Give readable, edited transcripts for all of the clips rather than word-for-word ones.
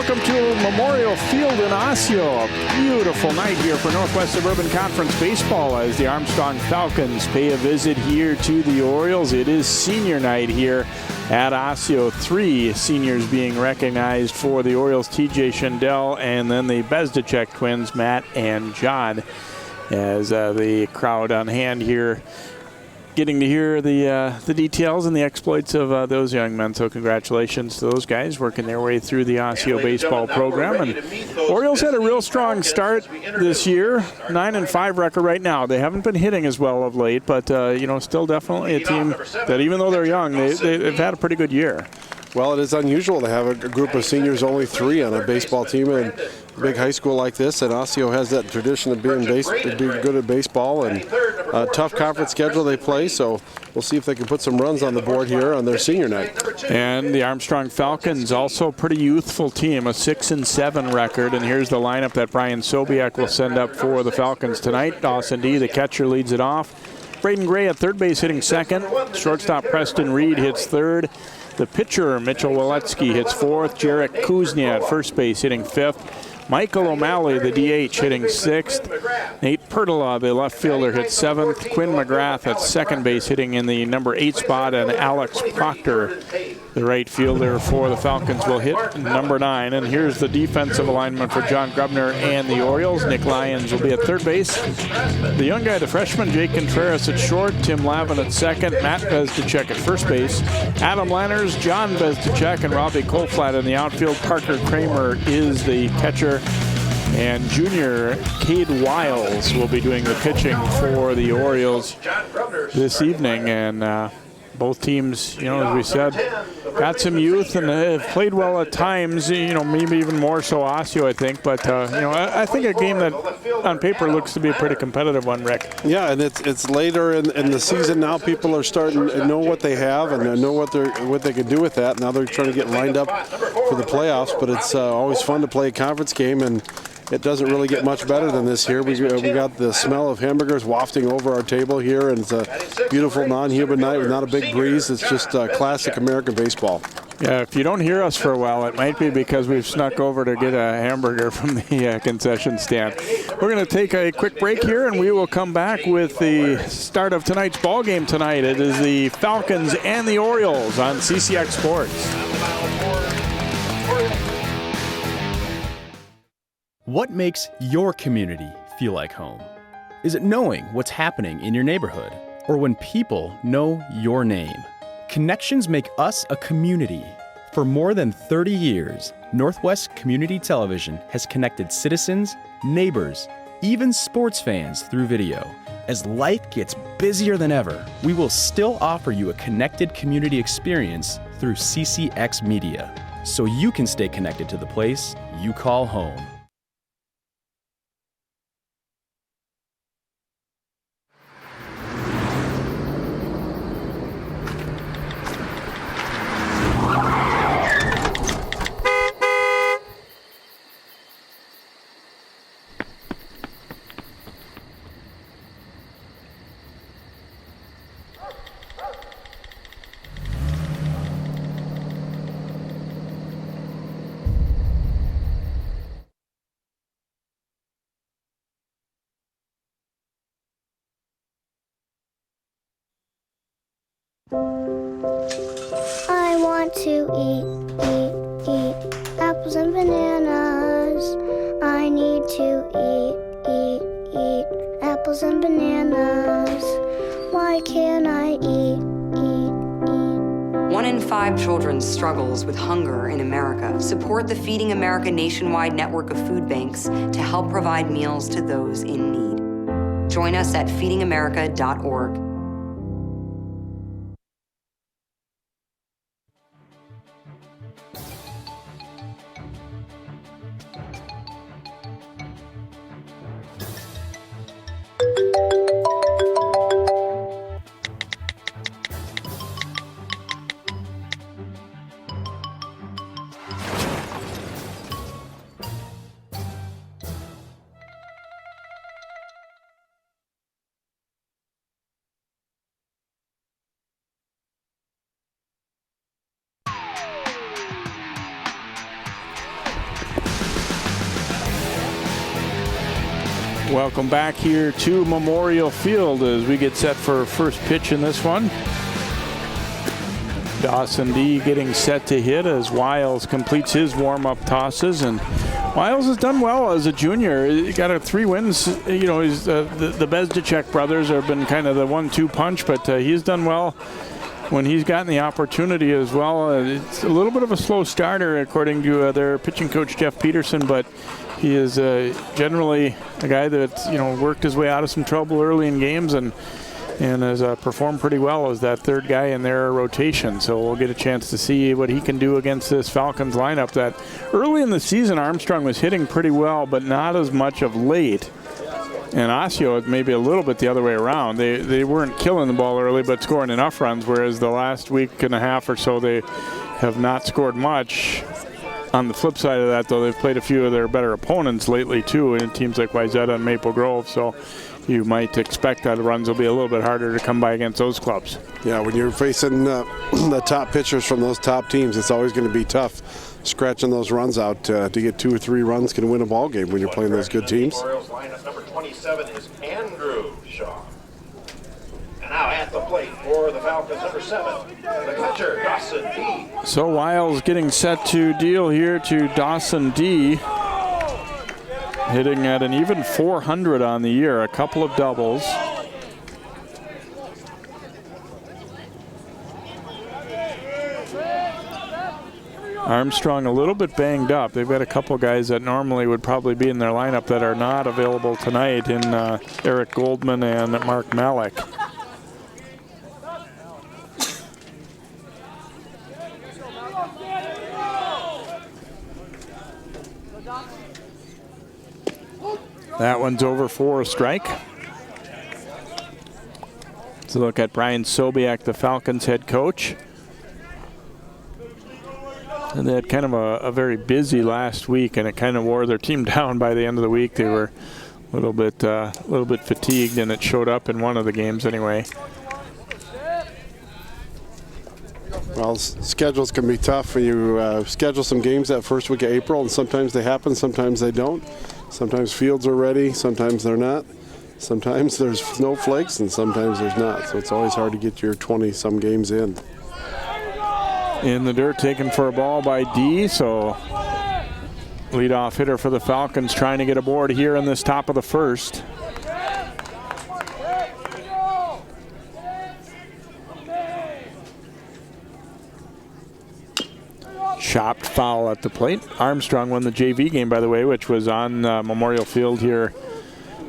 welcome to Memorial Field in Osseo. A beautiful night here for Northwest Suburban Conference baseball as the Armstrong Falcons pay a visit here to the Orioles. It is senior night here at Osseo. 3 seniors being recognized for the Orioles, TJ Schindel, and then the Bezdicek twins, Matt and John, as the crowd on hand here getting to hear the details and the exploits of those young men. So congratulations to those guys working their way through the Osseo baseball program. And Orioles had a real strong start this year, 9-5 record right now. They haven't been hitting as well of late, but still definitely a team that, even though they're young, they've had a pretty good year. Well, it is unusual to have a group of seniors, only 3 on a baseball team in a big high school like this, and Osseo has that tradition of being good at baseball, and a tough conference schedule they play, so we'll see if they can put some runs on the board here on their senior night. And the Armstrong Falcons, also a pretty youthful team, a 6-7 record, and here's the lineup that Brian Sobiek will send up for the Falcons tonight. Dawson D, the catcher, leads it off. Braden Gray at third base hitting second. Shortstop Preston Reed hits third. The pitcher, Mitchell Etske, hits fourth. Garrett Kuznia at first base hitting fifth. Michael O'Malley, the DH, hitting sixth. Nate Pertola, the left fielder, hits seventh. Quinn McGrath at second base hitting in the number 8 spot. And Alex Proctor, the right fielder for the Falcons, will hit number 9. And here's the defensive alignment for John Grubner and the Orioles. Nick Lyons will be at third base. The young guy, the freshman, Jake Contreras at short. Tim Lavin at second. Matt Bezdicek at first base. Adam Lanners, John Bezdicek, and Robbie Colflat in the outfield. Parker Kramer is the catcher. And junior Cade Wiles will be doing the pitching for the Orioles this evening. And both teams, as we said, got some youth and have played well at times, maybe even more so Osseo, I think. But, I think a game that on paper looks to be a pretty competitive one, Rick. Yeah, and it's later in the season now. People are starting to know what they have and know what they can do with that. Now they're trying to get lined up for the playoffs, but it's always fun to play a conference game, and it doesn't really get much better than this here. We got the smell of hamburgers wafting over our table here, and it's a beautiful non-humid night with not a big breeze. It's just classic American baseball. Yeah, if you don't hear us for a while, it might be because we've snuck over to get a hamburger from the concession stand. We're going to take a quick break here, and we will come back with the start of tonight's ball game tonight. It is the Falcons and the Orioles on CCX Sports. What makes your community feel like home? Is it knowing what's happening in your neighborhood, or when people know your name? Connections make us a community. For more than 30 years, Northwest Community Television has connected citizens, neighbors, even sports fans through video. As life gets busier than ever, we will still offer you a connected community experience through CCX Media, so you can stay connected to the place you call home. I want to eat apples and bananas. I need to eat apples and bananas. Why can't I eat? 1 in 5 children struggles with hunger in America. Support the Feeding America nationwide network of food banks to help provide meals to those in need. Join us at feedingamerica.org. Welcome back here to Memorial Field as we get set for first pitch in this one. Dawson D getting set to hit as Wiles completes his warm-up tosses, and Wiles has done well as a junior. He got 3 wins. You know, he's the Bezdicek brothers have been kind of the 1-2 punch, but he's done well when he's gotten the opportunity as well. It's a little bit of a slow starter according to their pitching coach Jeff Peterson, but he is generally a guy that, you know, worked his way out of some trouble early in games and has performed pretty well as that third guy in their rotation. So we'll get a chance to see what he can do against this Falcons lineup that early in the season Armstrong was hitting pretty well, but not as much of late. And Osseo maybe a little bit the other way around. They weren't killing the ball early, but scoring enough runs, whereas the last week and a half or so they have not scored much. On the flip side of that, though, they've played a few of their better opponents lately, too, in teams like Wayzata and Maple Grove. So you might expect that runs will be a little bit harder to come by against those clubs. Yeah, when you're facing the top pitchers from those top teams, it's always going to be tough scratching those runs out. To get 2 or 3 runs can win a ball game when you're playing those good teams. Orioles lineup number 27 is Andrew Shaw. And now at the plate for the Falcons, number 7, the catcher, Dawson D. So Wiles getting set to deal here to Dawson D. Hitting at an even 400 on the year, a couple of doubles. Armstrong a little bit banged up. They've got a couple guys that normally would probably be in their lineup that are not available tonight in Eric Goldman and Mark Malik. That one's over for a strike. Let's look at Brian Sobiak, the Falcons head coach. And they had kind of a very busy last week, and it kind of wore their team down by the end of the week. They were a little bit fatigued, and it showed up in one of the games anyway. Well, schedules can be tough when you schedule some games that first week of April, and sometimes they happen, sometimes they don't. Sometimes fields are ready, sometimes they're not. Sometimes there's snowflakes, and sometimes there's not. So it's always hard to get your 20-some games in. In the dirt, taken for a ball by D. So leadoff hitter for the Falcons trying to get aboard here in this top of the first. Chopped foul at the plate. Armstrong won the JV game, by the way, which was on Memorial Field here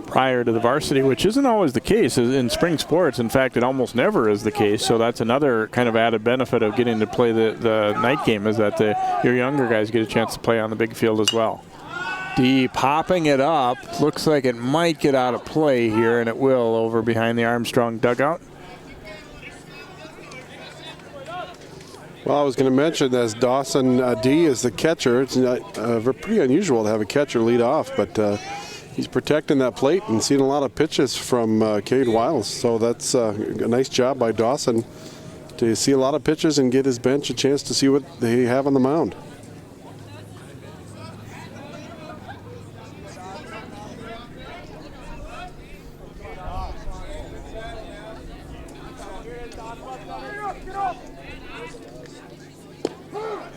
prior to the varsity, which isn't always the case in spring sports. In fact, it almost never is the case. So that's another kind of added benefit of getting to play the night game, is that your younger guys get a chance to play on the big field as well. D popping it up. Looks like it might get out of play here, and it will over behind the Armstrong dugout. Well, I was going to mention as Dawson D is the catcher. It's not, pretty unusual to have a catcher lead off, but he's protecting that plate and seeing a lot of pitches from Cade Wiles. So that's a nice job by Dawson to see a lot of pitches and get his bench a chance to see what they have on the mound.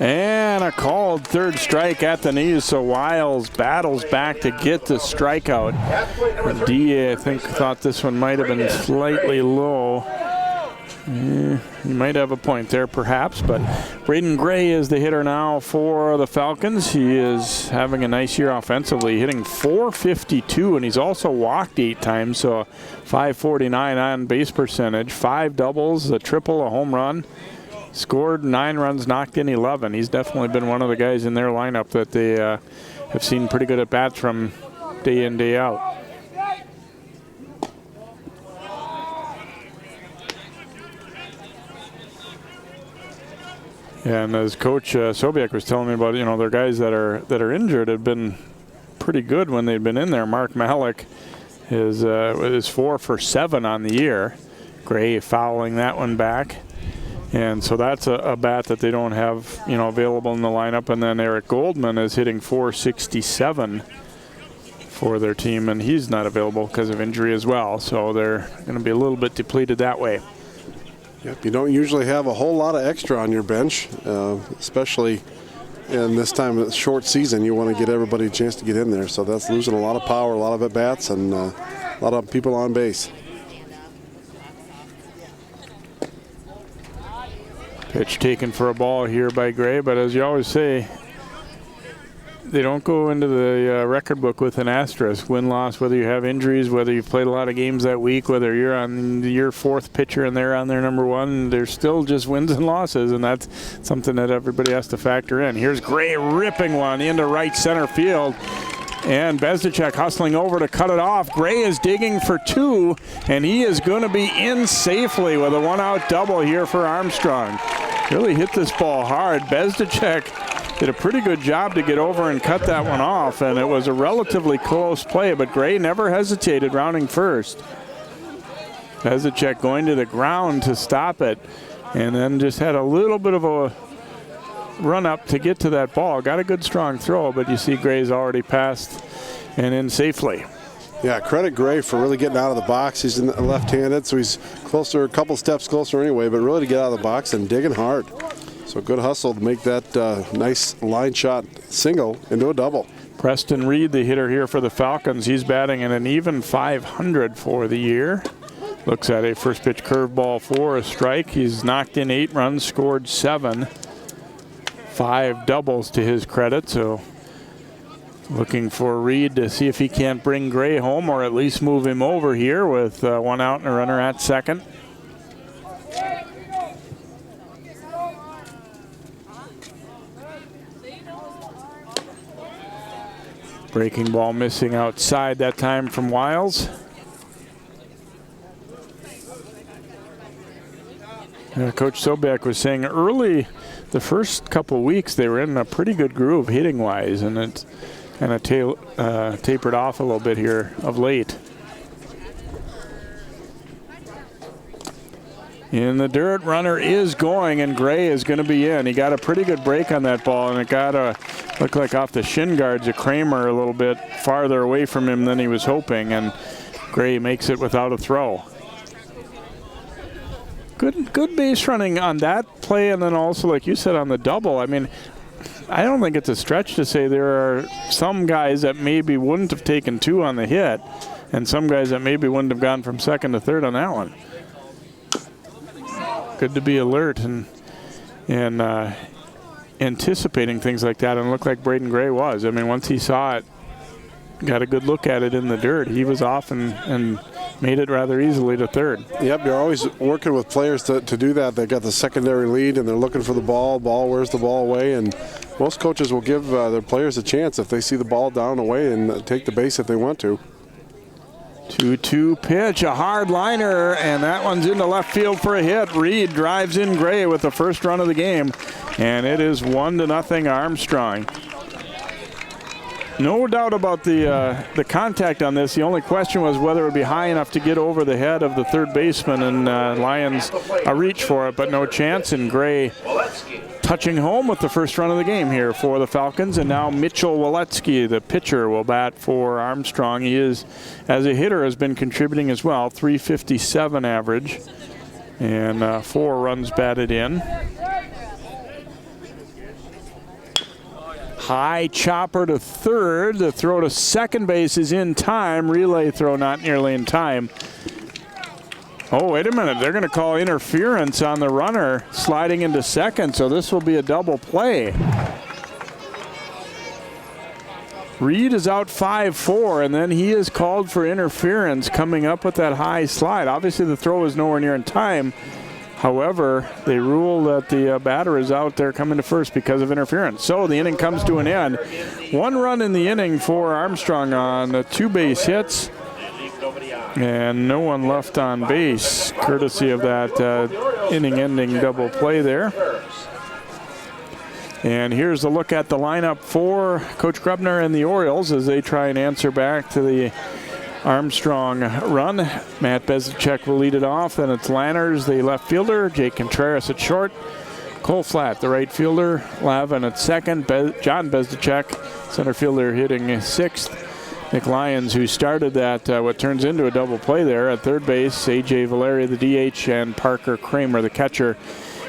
And a called third strike at the knees, so Wiles battles back to get the strikeout. D, I think, thought this one might have been slightly low. He might have a point there, perhaps, but Braden Gray is the hitter now for the Falcons. He is having a nice year offensively, hitting .452, and he's also walked 8 times, so .549 on base percentage, 5 doubles, a triple, a home run. Scored 9 runs, knocked in 11. He's definitely been one of the guys in their lineup that they have seen pretty good at bats from day in, day out. And as Coach Sobiak was telling me about, their guys that are injured have been pretty good when they've been in there. Mark Malik is 4 for 7 on the year. Gray fouling that one back. And so that's a bat that they don't have, available in the lineup. And then Eric Goldman is hitting .467 for their team, and he's not available because of injury as well, so they're going to be a little bit depleted that way. Yep, you don't usually have a whole lot of extra on your bench, especially in this time of the short season. You want to get everybody a chance to get in there, so that's losing a lot of power, a lot of at-bats, and a lot of people on base. Pitch taken for a ball here by Gray, but as you always say, they don't go into the record book with an asterisk. Win-loss, whether you have injuries, whether you've played a lot of games that week, whether you're on your fourth pitcher and they're on their number one, there's still just wins and losses, and that's something that everybody has to factor in. Here's Gray ripping one into right center field, and Bezdicek hustling over to cut it off. Gray is digging for two, and he is going to be in safely with a one-out double here for Armstrong. Really hit this ball hard. Bezdicek did a pretty good job to get over and cut that one off, and it was a relatively close play, but Gray never hesitated rounding first. Bezdicek going to the ground to stop it, and then just had a little bit of a run up to get to that ball. Got a good strong throw, but you see Gray's already passed and in safely. Yeah, credit Gray for really getting out of the box. He's left-handed, so he's closer, a couple steps closer anyway, but really to get out of the box and digging hard. So good hustle to make that nice line shot single into a double. Preston Reed, the hitter here for the Falcons, he's batting at an even .500 for the year. Looks at a first pitch curveball for a strike. He's knocked in 8 runs, scored 7. 5 doubles to his credit, so looking for Reed to see if he can't bring Gray home or at least move him over here with 1 out and a runner at second. Breaking ball missing outside that time from Wiles. Coach Sobiak was saying early, the first couple weeks, they were in a pretty good groove hitting-wise, and it's kind of tapered off a little bit here of late. In the dirt, runner is going, and Gray is going to be in. He got a pretty good break on that ball, and it got looked like off the shin guards of Kramer a little bit farther away from him than he was hoping, and Gray makes it without a throw. Good base running on that play, and then also, like you said, on the double. I mean, I don't think it's a stretch to say there are some guys that maybe wouldn't have taken 2 on the hit, and some guys that maybe wouldn't have gone from second to third on that one. Good to be alert and anticipating things like that, and it looked like Braden Gray was. I mean, once he saw it, got a good look at it in the dirt, he was off and made it rather easily to third. Yep, you're always working with players to do that. They got the secondary lead, and they're looking for the ball. Where's the ball away? And most coaches will give their players a chance if they see the ball down and away and take the base if they want to. 2-2 pitch, a hard liner, and that one's into left field for a hit. Reed drives in Gray with the first run of the game, and it is 1-0 Armstrong. No doubt about the contact on this. The only question was whether it would be high enough to get over the head of the third baseman, and Lions a reach for it, but no chance, and Gray touching home with the first run of the game here for the Falcons. And now Mitchell Waletsky, the pitcher, will bat for Armstrong. He is, as a hitter, has been contributing as well. .357 average and 4 runs batted in. High chopper to third. The throw to second base is in time. Relay throw not nearly in time. Oh, wait a minute. They're going to call interference on the runner sliding into second, so this will be a double play. Reed is out 5-4, and then he is called for interference coming up with that high slide. Obviously, the throw is nowhere near in time. However, they rule that the batter is out there coming to first because of interference. So the inning comes to an end. 1 run in the inning for Armstrong on 2 base hits. And no one left on base, courtesy of that inning-ending double play there. And here's a look at the lineup for Coach Grubner and the Orioles as they try and answer back to the Armstrong run. Matt Bezdicek will lead it off. Then it's Lanners, the left fielder, Jake Contreras at short, Cole Flatt, the right fielder, Lavin at second, John Bezdicek, center fielder, hitting 6th. Nick Lyons, who started that, what turns into a double play there at third base. A.J. Valeri, the DH, and Parker Kramer, the catcher,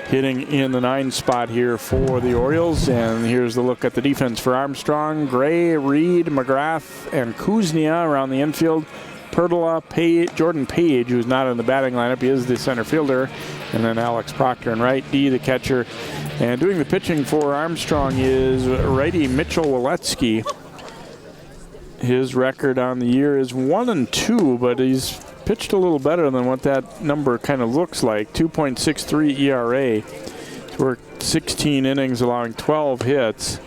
hitting in the 9 spot here for the Orioles. And here's the look at the defense for Armstrong. Gray, Reed, McGrath, and Kuznia around the infield. Perdola, Jordan Page, who's not in the batting lineup. He is the center fielder. And then Alex Proctor in right. D, the catcher. And doing the pitching for Armstrong is righty Mitchell Etske. His record on the year is 1-2, but he's pitched a little better than what that number kind of looks like. 2.63 ERA. He's worked 16 innings, allowing 12 hits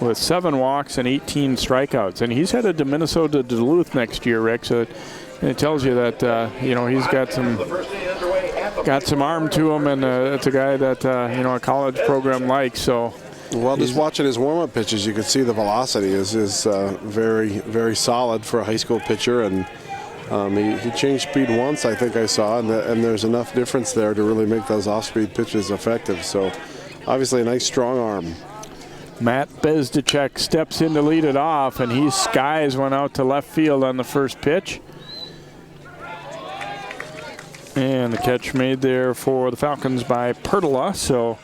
with 7 walks and 18 strikeouts. And he's headed to Minnesota Duluth next year, Rick. So it tells you that he's got some arm to him, and it's a guy that a college program likes. So. Well, just watching his warm-up pitches, you can see the velocity is very, very solid for a high school pitcher, and he changed speed once, I think I saw, and there's enough difference there to really make those off-speed pitches effective. So, obviously, a nice strong arm. Matt Bezdicek steps in to lead it off, and he skies one out to left field on the first pitch. And the catch made there for the Falcons by Perdola. So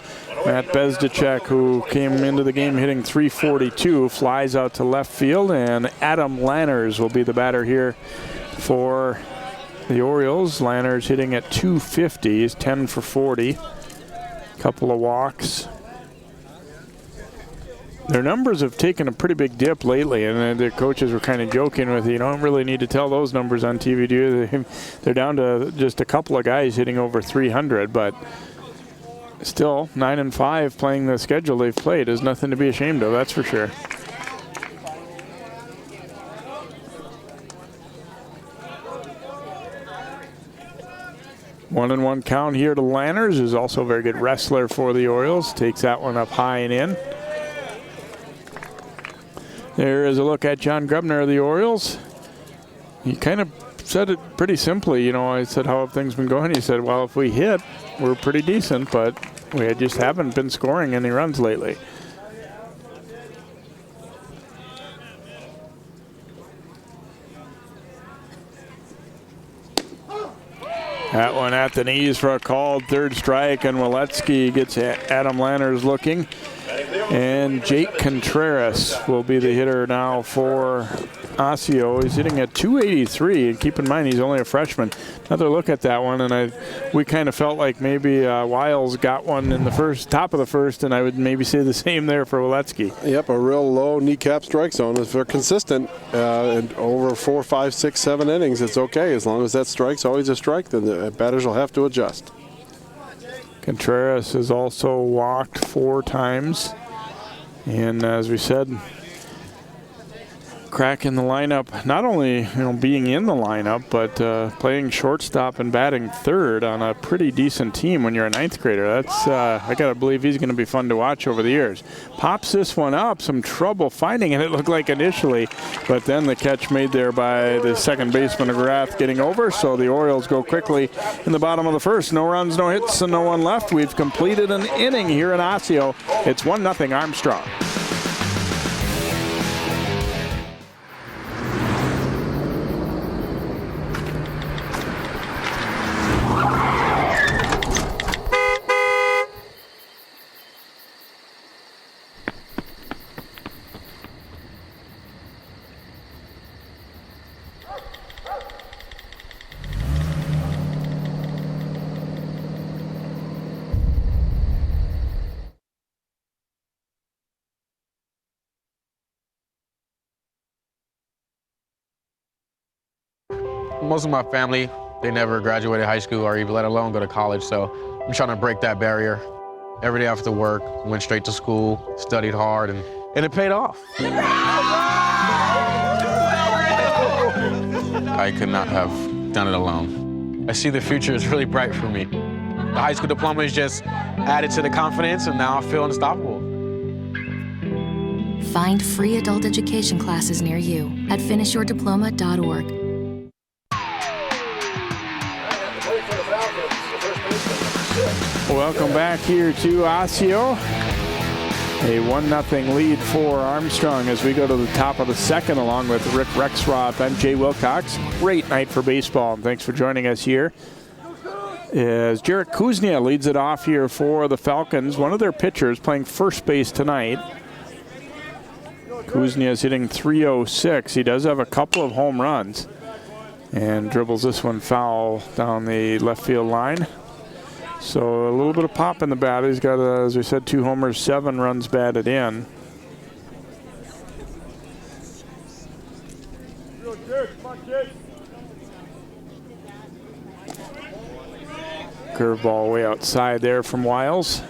Matt Bezdicek, who came into the game hitting .342, flies out to left field, and Adam Lanners will be the batter here for the Orioles. Lanners hitting at .250. He's 10 for 40. Couple of walks. Their numbers have taken a pretty big dip lately, and the coaches were kind of joking with, you don't really need to tell those numbers on TV, do you? They're down to just a couple of guys hitting over 300, but still 9-5 playing the schedule they've played is nothing to be ashamed of, that's for sure. One and one count here to Lanners, who's also a very good wrestler for the Orioles. Takes that one up high and in. There is a look at John Grubner of the Orioles. He kind of said it pretty simply. I said, how have things been going? He said, well, if we hit, we're pretty decent, but we just haven't been scoring any runs lately. That one at the knees for a called third strike, and Etske gets Adam Lanners looking. And Jake Contreras will be the hitter now for Osseo. He's hitting at .283, and keep in mind he's only a freshman. Another look at that one, and we kind of felt like maybe Wiles got one in the top of the first, and I would maybe say the same there for Etske. Yep, a real low kneecap strike zone. If they're consistent and over 4, 5, 6, 7 innings, it's okay. As long as that strike's always a strike, then the batters will have to adjust. Contreras has also walked 4 times. And as we said, crack in the lineup, not only being in the lineup, but playing shortstop and batting third on a pretty decent team when you're a 9th grader. That's I gotta believe he's going to be fun to watch over the years. Pops this one up, some trouble finding it, looked like initially, but then the catch made there by the second baseman McGrath getting over. So the Orioles go quickly in the bottom of the first. No runs, no hits, and no one left. We've completed an inning here in Osseo. It's 1-0 Armstrong. Most of my family, they never graduated high school or even let alone go to college, so I'm trying to break that barrier. Every day after work, went straight to school, studied hard, and it paid off. I could not have done it alone. I see the future is really bright for me. The high school diploma is just added to the confidence, and now I feel unstoppable. Find free adult education classes near you at finishyourdiploma.org. Welcome back here to Osseo. A 1-0 lead for Armstrong as we go to the top of the second along with Rick Rexroth. I'm Jay Wilcox. Great night for baseball, and thanks for joining us here. As Garrett Kuznia leads it off here for the Falcons. One of their pitchers playing first base tonight. Kuznia is hitting .306. He does have a couple of home runs and dribbles this one foul down the left field line. So a little bit of pop in the bat. He's got, as we said, 2 homers, 7 runs batted in. Curveball way outside there from Wiles.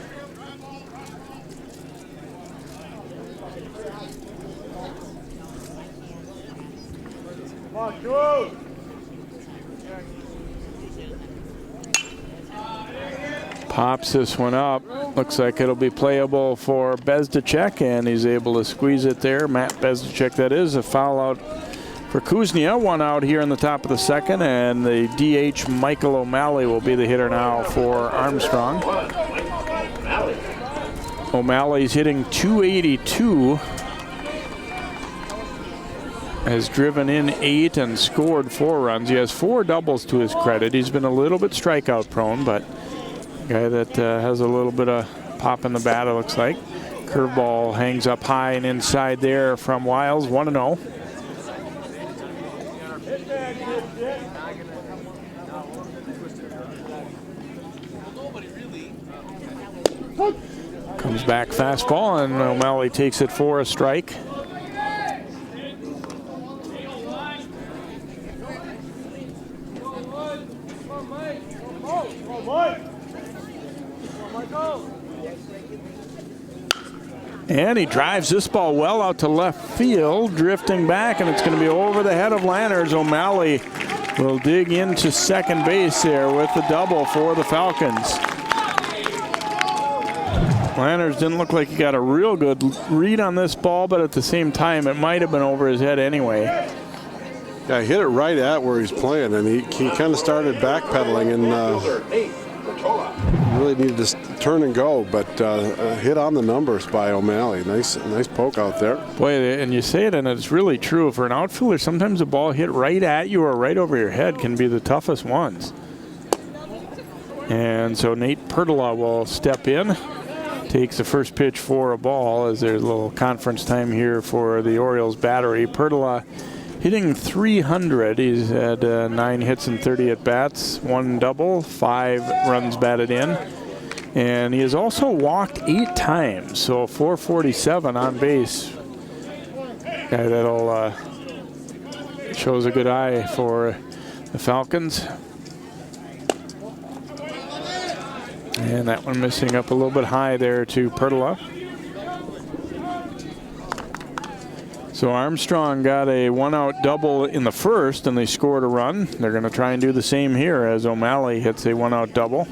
Pops this one up. Looks like it'll be playable for Bezdicek, and he's able to squeeze it there. Matt Bezdicek, that is. A foul out for Kuznia. 1 out here in the top of the second, and the DH Michael O'Malley will be the hitter now for Armstrong. O'Malley's hitting .282. Has driven in 8 and scored 4 runs. He has 4 doubles to his credit. He's been a little bit strikeout prone, but guy that has a little bit of pop in the bat, it looks like. Curveball hangs up high and inside there from Wiles. 1-0. Comes back fastball, and O'Malley takes it for a strike. And he drives this ball well out to left field, drifting back, and it's going to be over the head of Lanners. O'Malley will dig into second base there with the double for the Falcons. Lanners didn't look like he got a real good read on this ball, but at the same time, it might have been over his head anyway. Yeah, hit it right at where he's playing, and he kind of started backpedaling and really needed to turn and go, but hit on the numbers by O'Malley. Nice poke out there. Boy, and you say it, and it's really true. For an outfielder, sometimes a ball hit right at you or right over your head can be the toughest ones. And so Nate Pertola will step in, takes the first pitch for a ball as there's a little conference time here for the Orioles battery. Pertola hitting .300. He's had 9 hits and 30 at-bats, 1 double, 5 runs batted in. And he has also walked 8 times, so .447 on base. Guy that'll shows a good eye for the Falcons. And that one missing up a little bit high there to Pertola. So Armstrong got a 1-out double in the first, and they scored a run. They're going to try and do the same here as O'Malley hits a 1-out double.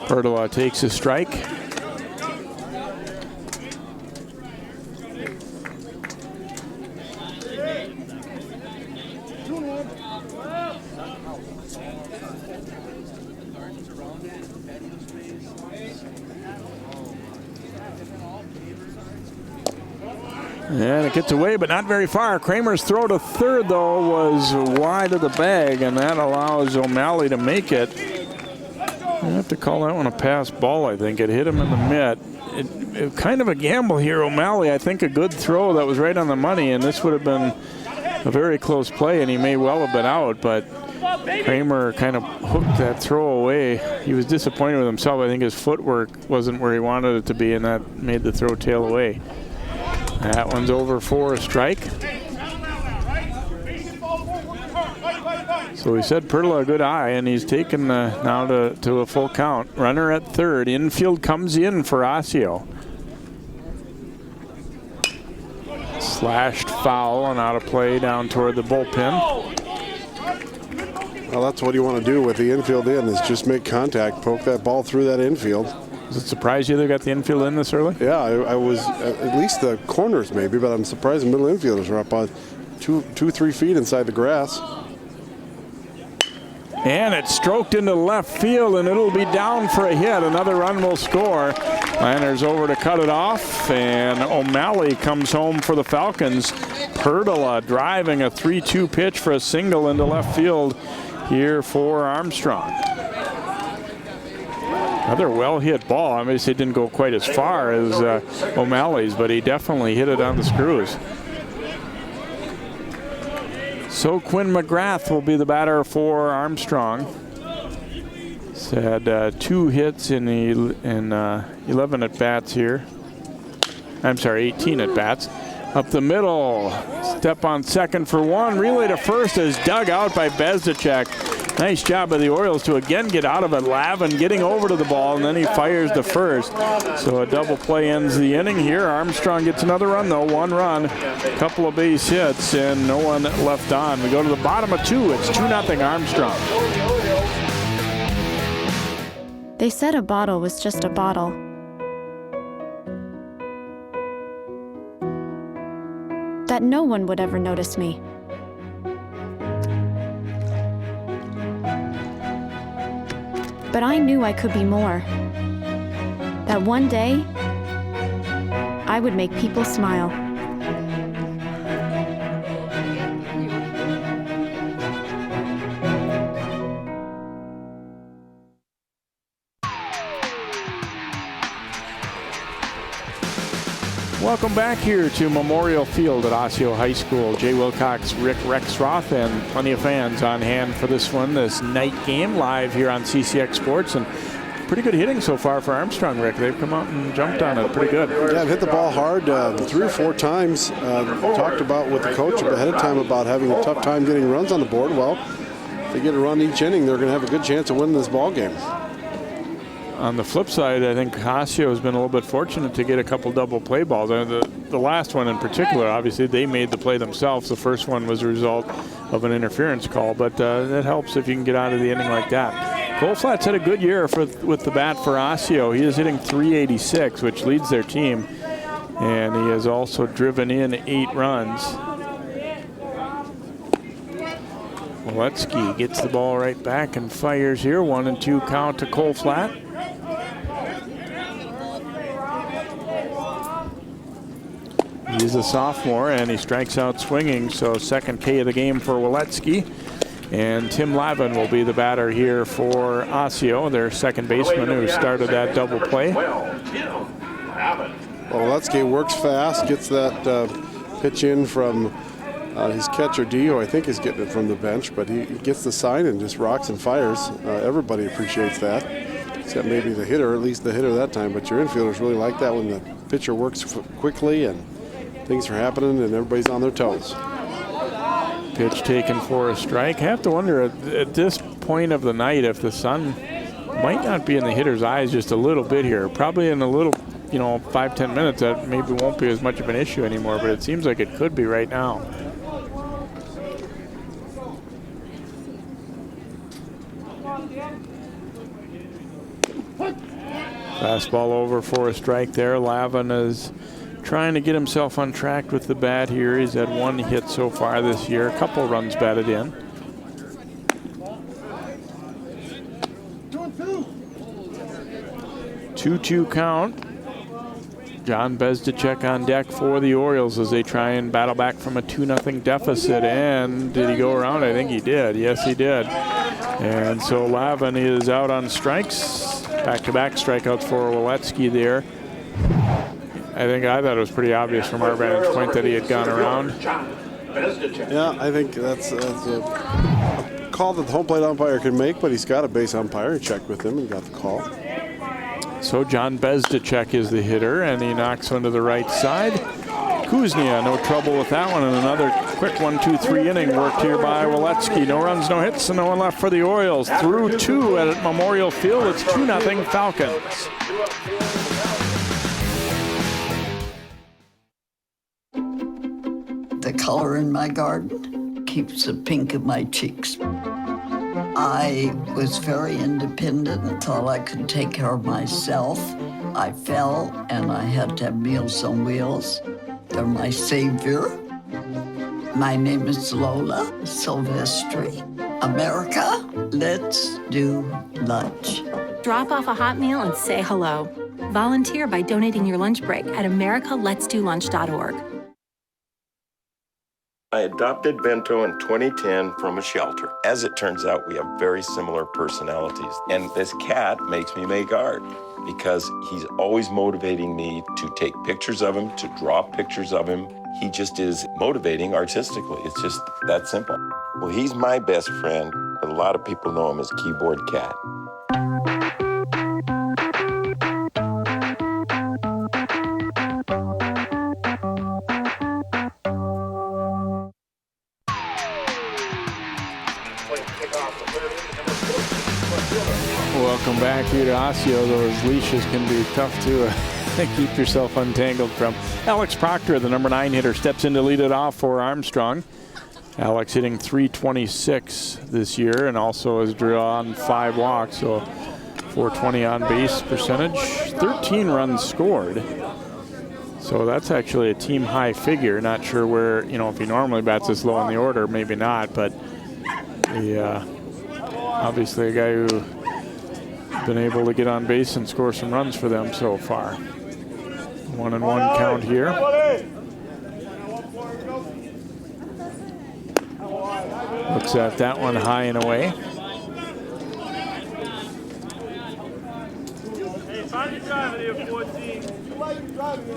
Pertola takes a strike. And it gets away, but not very far. Kramer's throw to third, though, was wide of the bag, and that allows O'Malley to make it. I have to call that one a pass ball, I think. It hit him in the mitt. It kind of a gamble here. O'Malley, I think, a good throw that was right on the money, and this would have been a very close play, and he may well have been out, but Kramer kind of hooked that throw away. He was disappointed with himself. I think his footwork wasn't where he wanted it to be, and that made the throw tail away. That one's over for a strike. So we said Pertola a good eye, and he's taken now to a full count. Runner at third. Infield comes in for Osseo. Slashed foul and out of play down toward the bullpen. Well, that's what you want to do with the infield in, is just make contact, poke that ball through that infield. Does it surprise you they got the infield in this early? Yeah, I was at least the corners maybe, but I'm surprised the middle infielders are up on 2-3 feet inside the grass. And it's stroked into left field, and it'll be down for a hit. Another run will score. Landers over to cut it off, and O'Malley comes home for the Falcons. Perdola driving a 3-2 pitch for a single into left field here for Armstrong. Another well-hit ball. I mean, it didn't go quite as far as O'Malley's, but he definitely hit it on the screws. So Quinn McGrath will be the batter for Armstrong. He's had 2 hits in 11 at-bats here. I'm sorry, 18 at-bats. Up the middle, step on second for one. Relay to first is dug out by Bezdacek. Nice job by the Orioles to again get out of it. Lavin getting over to the ball, and then he fires to first. So a double play ends the inning here. Armstrong gets another run, though. 1 run, a couple of base hits, and no one left on. We go to the bottom of 2. It's 2-0 Armstrong. They said a bottle was just a bottle. That no one would ever notice me. But I knew I could be more. That one day, I would make people smile. Welcome back here to Memorial Field at Osseo High School. Jay Wilcox, Rick Rexroth, and plenty of fans on hand for this one, this night game live here on CCX Sports. And pretty good hitting so far for Armstrong, Rick. They've come out and jumped on it pretty good. Yeah, I've hit the ball hard 3 or 4 times. Talked about with the coach ahead of time about having a tough time getting runs on the board. Well, if they get a run each inning, they're going to have a good chance of winning this ball game. On the flip side, I think Osseo has been a little bit fortunate to get a couple double play balls. The last one in particular, obviously, they made the play themselves. The first one was a result of an interference call, but that helps if you can get out of the inning like that. Goldflat's had a good year with the bat for Osseo. He is hitting .386, which leads their team, and he has also driven in 8 runs. Etske gets the ball right back and fires here. 1-2 count to Goldflat. He's a sophomore, and he strikes out swinging, so second K of the game for Etske. And Tim Lavin will be the batter here for Osseo, their second baseman who started that double play. Well, Etske works fast, gets that pitch in from his catcher, Dio. I think he's getting it from the bench, but he gets the sign and just rocks and fires. Everybody appreciates that, except maybe the hitter, at least the hitter that time. But your infielders really like that when the pitcher works quickly and things are happening and everybody's on their toes. Pitch taken for a strike. I have to wonder at this point of the night if the sun might not be in the hitter's eyes just a little bit here. Probably in a little, 5-10 minutes that maybe won't be as much of an issue anymore, but it seems like it could be right now. Fastball over for a strike there. Lavin is trying to get himself on track with the bat here. He's had 1 hit so far this year, a couple runs batted in. 2-2 count. John Bezdacek on deck for the Orioles as they try and battle back from a 2-0 deficit. And did he go around? I think he did. Yes, he did. And so Lavin is out on strikes. Back-to-back strikeouts for Etske there. I thought it was pretty obvious from our vantage point that he had gone around. Yeah, I think that's a call that the home plate umpire can make, but he's got a base umpire. He checked with him and got the call. So John Bezdacek is the hitter, and he knocks one to the right side. Kuznia, no trouble with that one, and another quick 1-2-3 inning worked here by Etske. No runs, no hits, and no one left for the Orioles. Through 2 at Memorial Field, it's 2-0 Falcons. The color in my garden keeps the pink in my cheeks. I was very independent and thought I could take care of myself. I fell and I had to have Meals on Wheels. They're my savior. My name is Lola Silvestri. America, let's do lunch. Drop off a hot meal and say hello. Volunteer by donating your lunch break at americaletsdolunch.org. I adopted Bento in 2010 from a shelter. As it turns out, we have very similar personalities. And this cat makes me make art because he's always motivating me to take pictures of him, to draw pictures of him. He just is motivating artistically. It's just that simple. Well, he's my best friend, but a lot of people know him as Keyboard Cat. Welcome back here to Osseo. Those leashes can be tough to keep yourself untangled from. Alex Proctor, the number 9 hitter, steps in to lead it off for Armstrong. Alex hitting .326 this year and also has drawn 5 walks, so .420 on base percentage, 13 runs scored. So that's actually a team high figure. Not sure where, if he normally bats this low in the order, maybe not, but obviously a guy who been able to get on base and score some runs for them so far. 1-1 count here. Looks at that one high and away.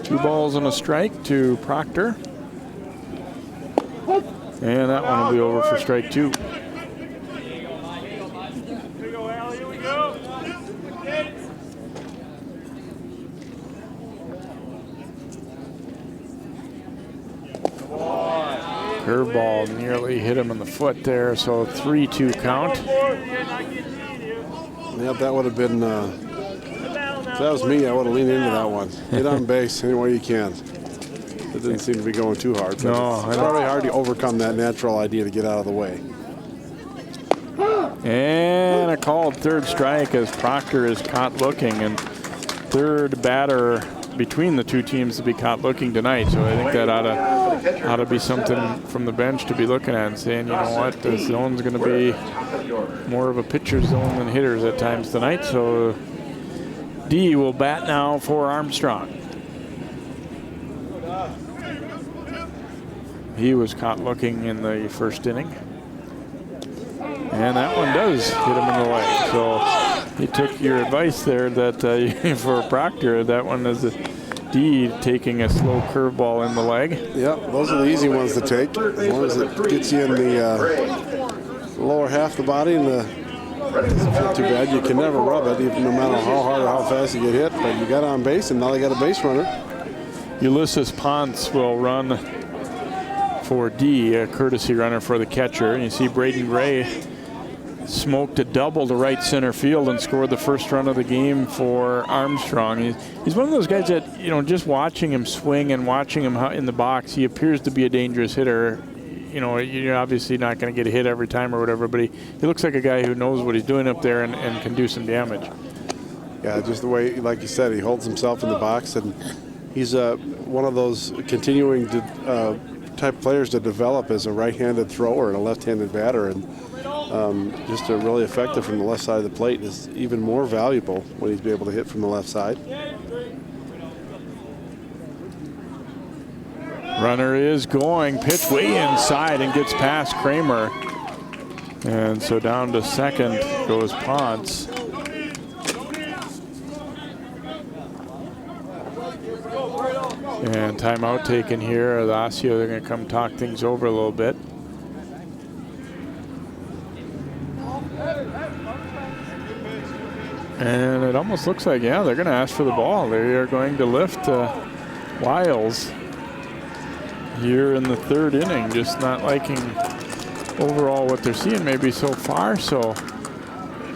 Two balls and a strike to Proctor. And that one will be over for strike 2. Curveball nearly hit him in the foot there, so 3-2 count. Yeah, that would have been, if that was me, I would have leaned into that one. Get on base any way you can. It didn't seem to be going too hard. But no, it's probably hard to overcome that natural idea to get out of the way. And a called third strike as Proctor is caught looking, and third batter between the two teams to be caught looking tonight. So I think that ought to be something from the bench to be looking at and saying, you know what, the zone's going to be more of a pitcher's zone than hitters at times tonight. So D will bat now for Armstrong. He was caught looking in the first inning. And that one does hit him in the leg. So he took your advice there that for Proctor, that one is a D taking a slow curveball in the leg. Yep, those are the easy ones to take. As long as it gets you in the lower half of the body and doesn't feel too bad. You can never rub it, even no matter how hard or how fast you get hit. But you got on base, and now they got a base runner. Ulysses Ponce will run for D, a courtesy runner for the catcher. And you see Braden Gray smoked a double to right center field and scored the first run of the game for Armstrong. He's one of those guys that, just watching him swing and watching him in the box, he appears to be a dangerous hitter. You're obviously not going to get a hit every time or whatever, but he looks like a guy who knows what he's doing up there and can do some damage. Yeah, just the way, like you said, he holds himself in the box, and he's one of those continuing type of players to develop as a right-handed thrower and a left-handed batter, and just really effective from the left side of the plate is even more valuable when he's able to hit from the left side. Runner is going, pitch way inside and gets past Kramer. And so down to second goes Ponce. And timeout taken here. The Osseo, they're going to come talk things over a little bit. And it almost looks like, they're going to ask for the ball. They are going to lift Wiles here in the third inning. Just not liking overall what they're seeing maybe so far. So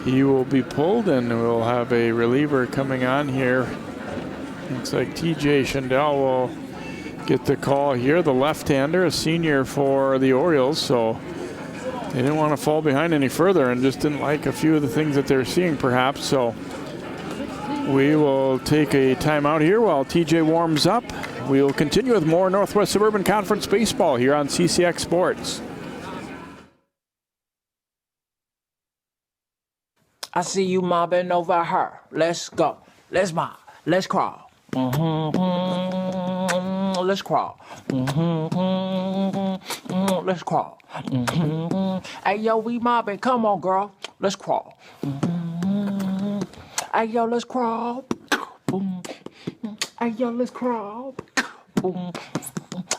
he will be pulled, and we'll have a reliever coming on here. Looks like TJ Schendel will get the call here. The left-hander, a senior for the Orioles. So they didn't want to fall behind any further and just didn't like a few of the things that they're seeing perhaps. So we will take a timeout here while TJ warms up. We will continue with more Northwest Suburban Conference baseball here on CCX Sports. I see you mobbing over her. Let's go. Let's mob. Let's crawl. Let's crawl. Let's crawl. Hey, yo, we mobbing. Come on, girl. Let's crawl. Hey, yo, let's crawl. Hey, yo, let's crawl.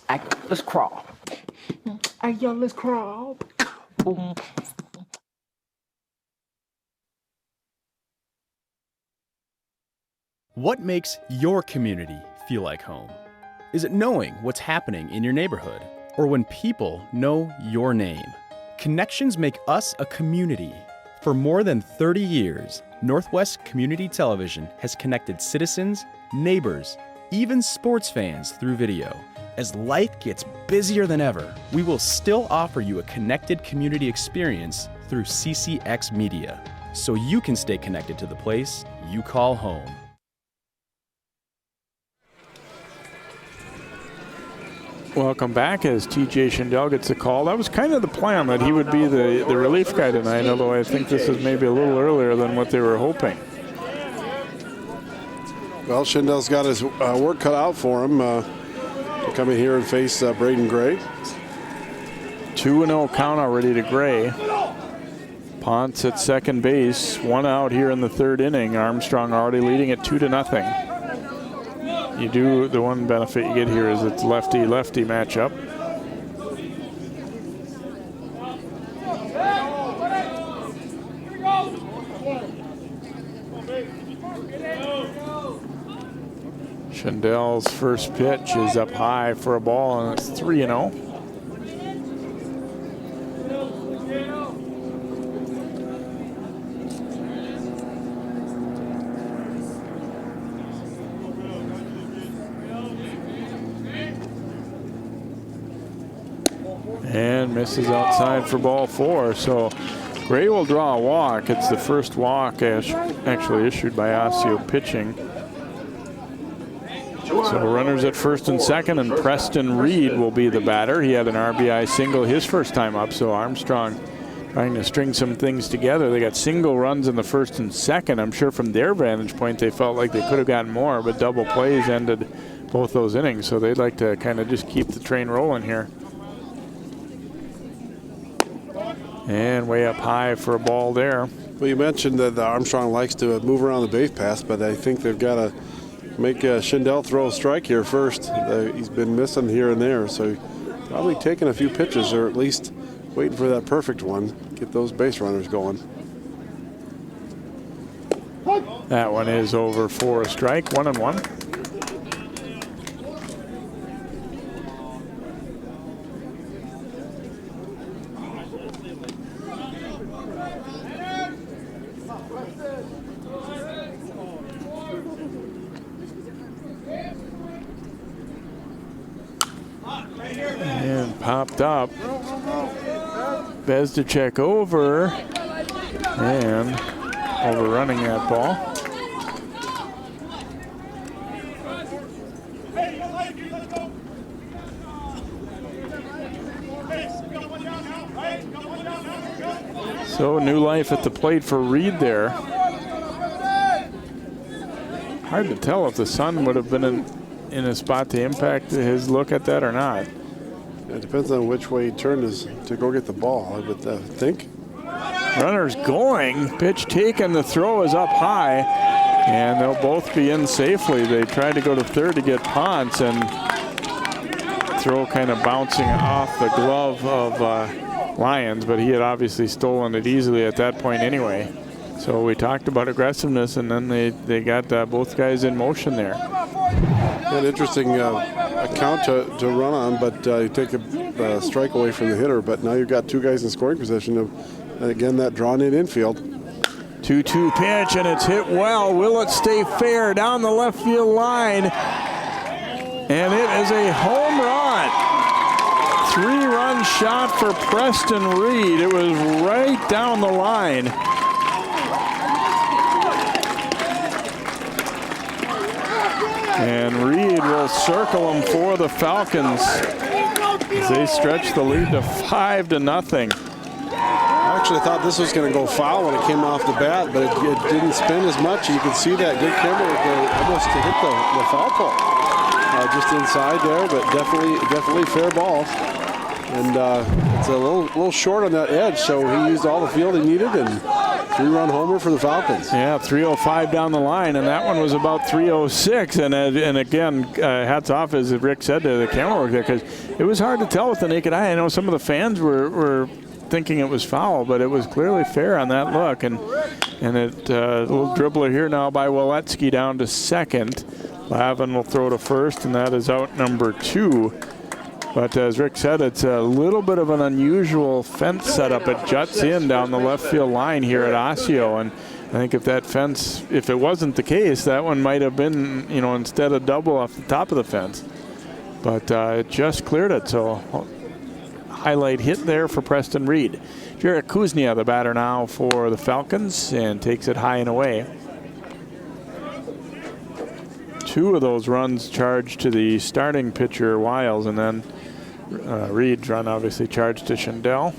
Hey, let's crawl. Hey, yo, let's crawl. What makes your community feel like home? Is it knowing what's happening in your neighborhood, or when people know your name? Connections make us a community. For more than 30 years, Northwest Community Television has connected citizens, neighbors, even sports fans through video. As life gets busier than ever, we will still offer you a connected community experience through CCX Media, so you can stay connected to the place you call home. Welcome back as TJ Schindel gets the call. That was kind of the plan, that he would be the relief guy tonight, although I think this is maybe a little earlier than what they were hoping. Well, Schindel's got his work cut out for him to come in here and face Braden Gray. 2-0 count already to Gray. Ponce at second base, one out here in the third inning. Armstrong already leading it 2-0. You do, the one benefit you get here is it's lefty-lefty matchup. Schindel's first pitch is up high for a ball, and it's 3-0. And misses outside for ball 4. So Gray will draw a walk. It's the first walk actually issued by Osseo pitching. So runners at first and second, and Preston Reed will be the batter. He had an RBI single his first time up, so Armstrong trying to string some things together. They got single runs in the first and second. I'm sure from their vantage point they felt like they could have gotten more, but double plays ended both those innings, so they'd like to kind of just keep the train rolling here. And way up high for a ball there. Well, you mentioned that Armstrong likes to move around the base pass, but I think they've got to make Schindel throw a strike here first. He's been missing here and there, so probably taking a few pitches, or at least waiting for that perfect one. Get those base runners going. That one is over for a strike, 1-1. And popped up. Bezdicek over and overrunning that ball. So new life at the plate for Reed there. Hard to tell if the sun would have been in a spot to impact his look at that or not. It depends on which way he turned to go get the ball, I would think. Runner's going, pitch taken, the throw is up high, and they'll both be in safely. They tried to go to third to get Ponce, and throw kind of bouncing off the glove of Lyons, but he had obviously stolen it easily at that point anyway. So we talked about aggressiveness, and then they got both guys in motion there. An interesting count to run on, but you take a strike away from the hitter. But now you've got two guys in scoring position. And again, that drawn in infield. 2-2 pitch, and it's hit well. Will it stay fair down the left field line? And it is a home run. 3-run shot for Preston Reed. It was right down the line. And Reed will circle him for the Falcons as they stretch the lead to 5-0. How actually thought this was going to go foul when it came off the bat, but it didn't spin as much. You could see that good camera work there, almost to hit the foul pole. Just inside there, but definitely fair ball. And it's a little short on that edge, so he used all the field he needed, and 3-run homer for the Falcons. Yeah, 3:05 down the line, and that one was about 3:06. And again, hats off, as Rick said, to the camera work there, because it was hard to tell with the naked eye. I know some of the fans were thinking it was foul, but it was clearly fair on that look. And a little dribbler here now by Etske down to second. Lavin will throw to first, and that is out number 2. But as Rick said, it's a little bit of an unusual fence setup. It juts in down the left field line here at Osseo, and I think if that fence, if it wasn't the case, that one might have been, instead of double off the top of the fence. But it just cleared it, so highlight hit there for Preston Reed. Garrett Kuznia, the batter now for the Falcons, and takes it high and away. 2 of those runs charged to the starting pitcher, Wiles, and then Reed's run obviously charged to Schindel.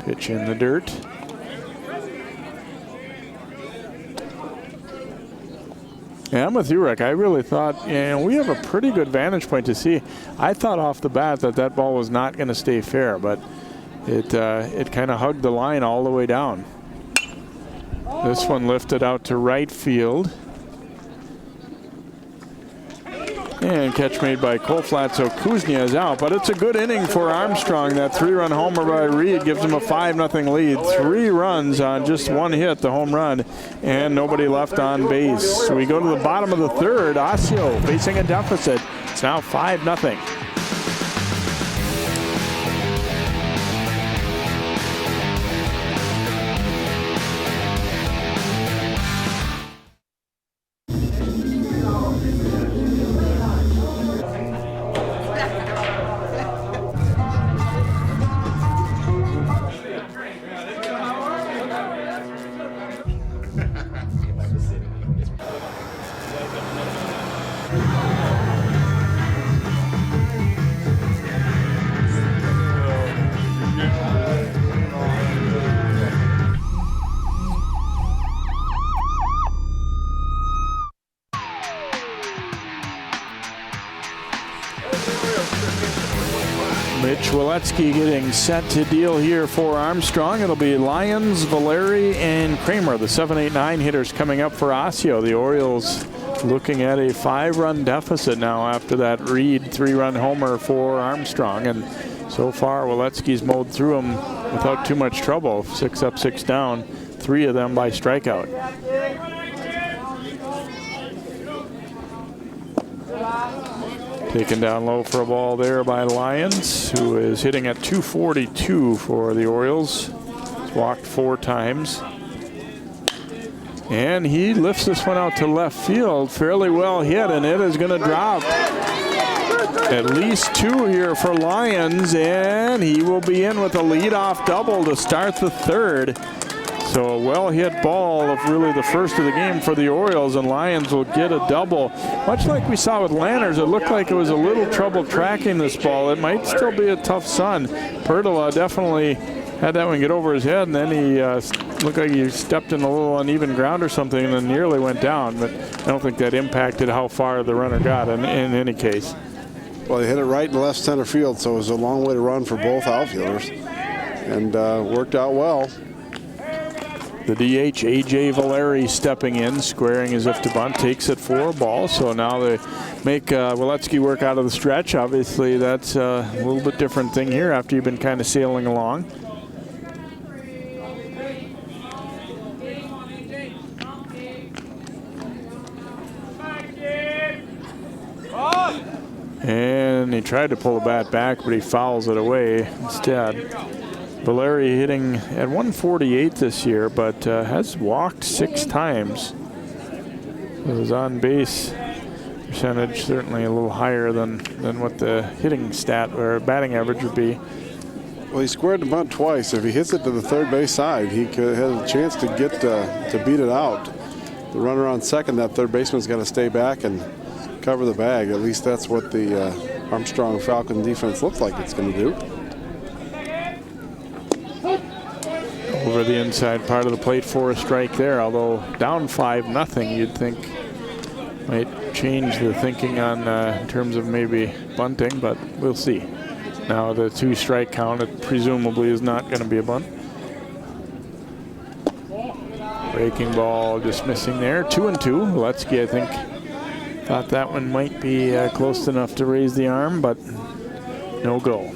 Pitch in the dirt. Yeah, I'm with you, Rick. I really thought, we have a pretty good vantage point to see. I thought off the bat that ball was not going to stay fair, but it kind of hugged the line all the way down. This one lifted out to right field. And catch made by Colflat, so Kuznia is out. But it's a good inning for Armstrong. That 3-run homer by Reed gives him a 5-0 lead. 3 runs on just 1 hit, the home run, and nobody left on base. So we go to the bottom of the 3rd. Osseo facing a deficit. It's now 5-0. Etske getting set to deal here for Armstrong. It'll be Lyons, Valeri, and Kramer, the 7, 8, 9 hitters coming up for Osseo. The Orioles looking at a 5-run deficit now after that Reed 3-run homer for Armstrong. And so far, Etke's mowed through them without too much trouble. 6 up, 6 down, 3 of them by strikeout. Taken down low for a ball there by Lyons, who is hitting at 242 for the Orioles. He's walked 4 times. And he lifts this one out to left field. Fairly well hit, and it is going to drop. At least 2 here for Lyons, and he will be in with a leadoff double to start the 3rd. So a well-hit ball of really the first of the game for the Orioles, and Lyons will get a double. Much like we saw with Lanners, it looked like it was a little trouble tracking this ball. It might still be a tough sun. Perdola definitely had that one get over his head, and then he looked like he stepped in a little uneven ground or something and then nearly went down. But I don't think that impacted how far the runner got in any case. Well, he hit it right in left center field, so it was a long way to run for both outfielders, and worked out well. The DH, A.J. Valeri, stepping in, squaring as if to bunt, takes it for a ball. So now they make Etske work out of the stretch. Obviously, that's a little bit different thing here after you've been kind of sailing along. And he tried to pull the bat back, but he fouls it away instead. Valeri hitting at 148 this year, but has walked 6 times. His on-base percentage certainly a little higher than what the hitting stat or batting average would be. Well, he squared the bunt twice. If he hits it to the third base side, he could have a chance to get to beat it out. The runner on second, that third baseman's got to stay back and cover the bag. At least that's what the Armstrong Falcon defense looks like it's going to do. over the inside part of the plate for a strike there. Although down 5-0, you'd think might change the thinking on in terms of maybe bunting, but we'll see. Now the 2-strike count, it presumably is not going to be a bunt. Breaking ball just missing there. 2-2. Etske, I think, thought that one might be close enough to raise the arm, but no go.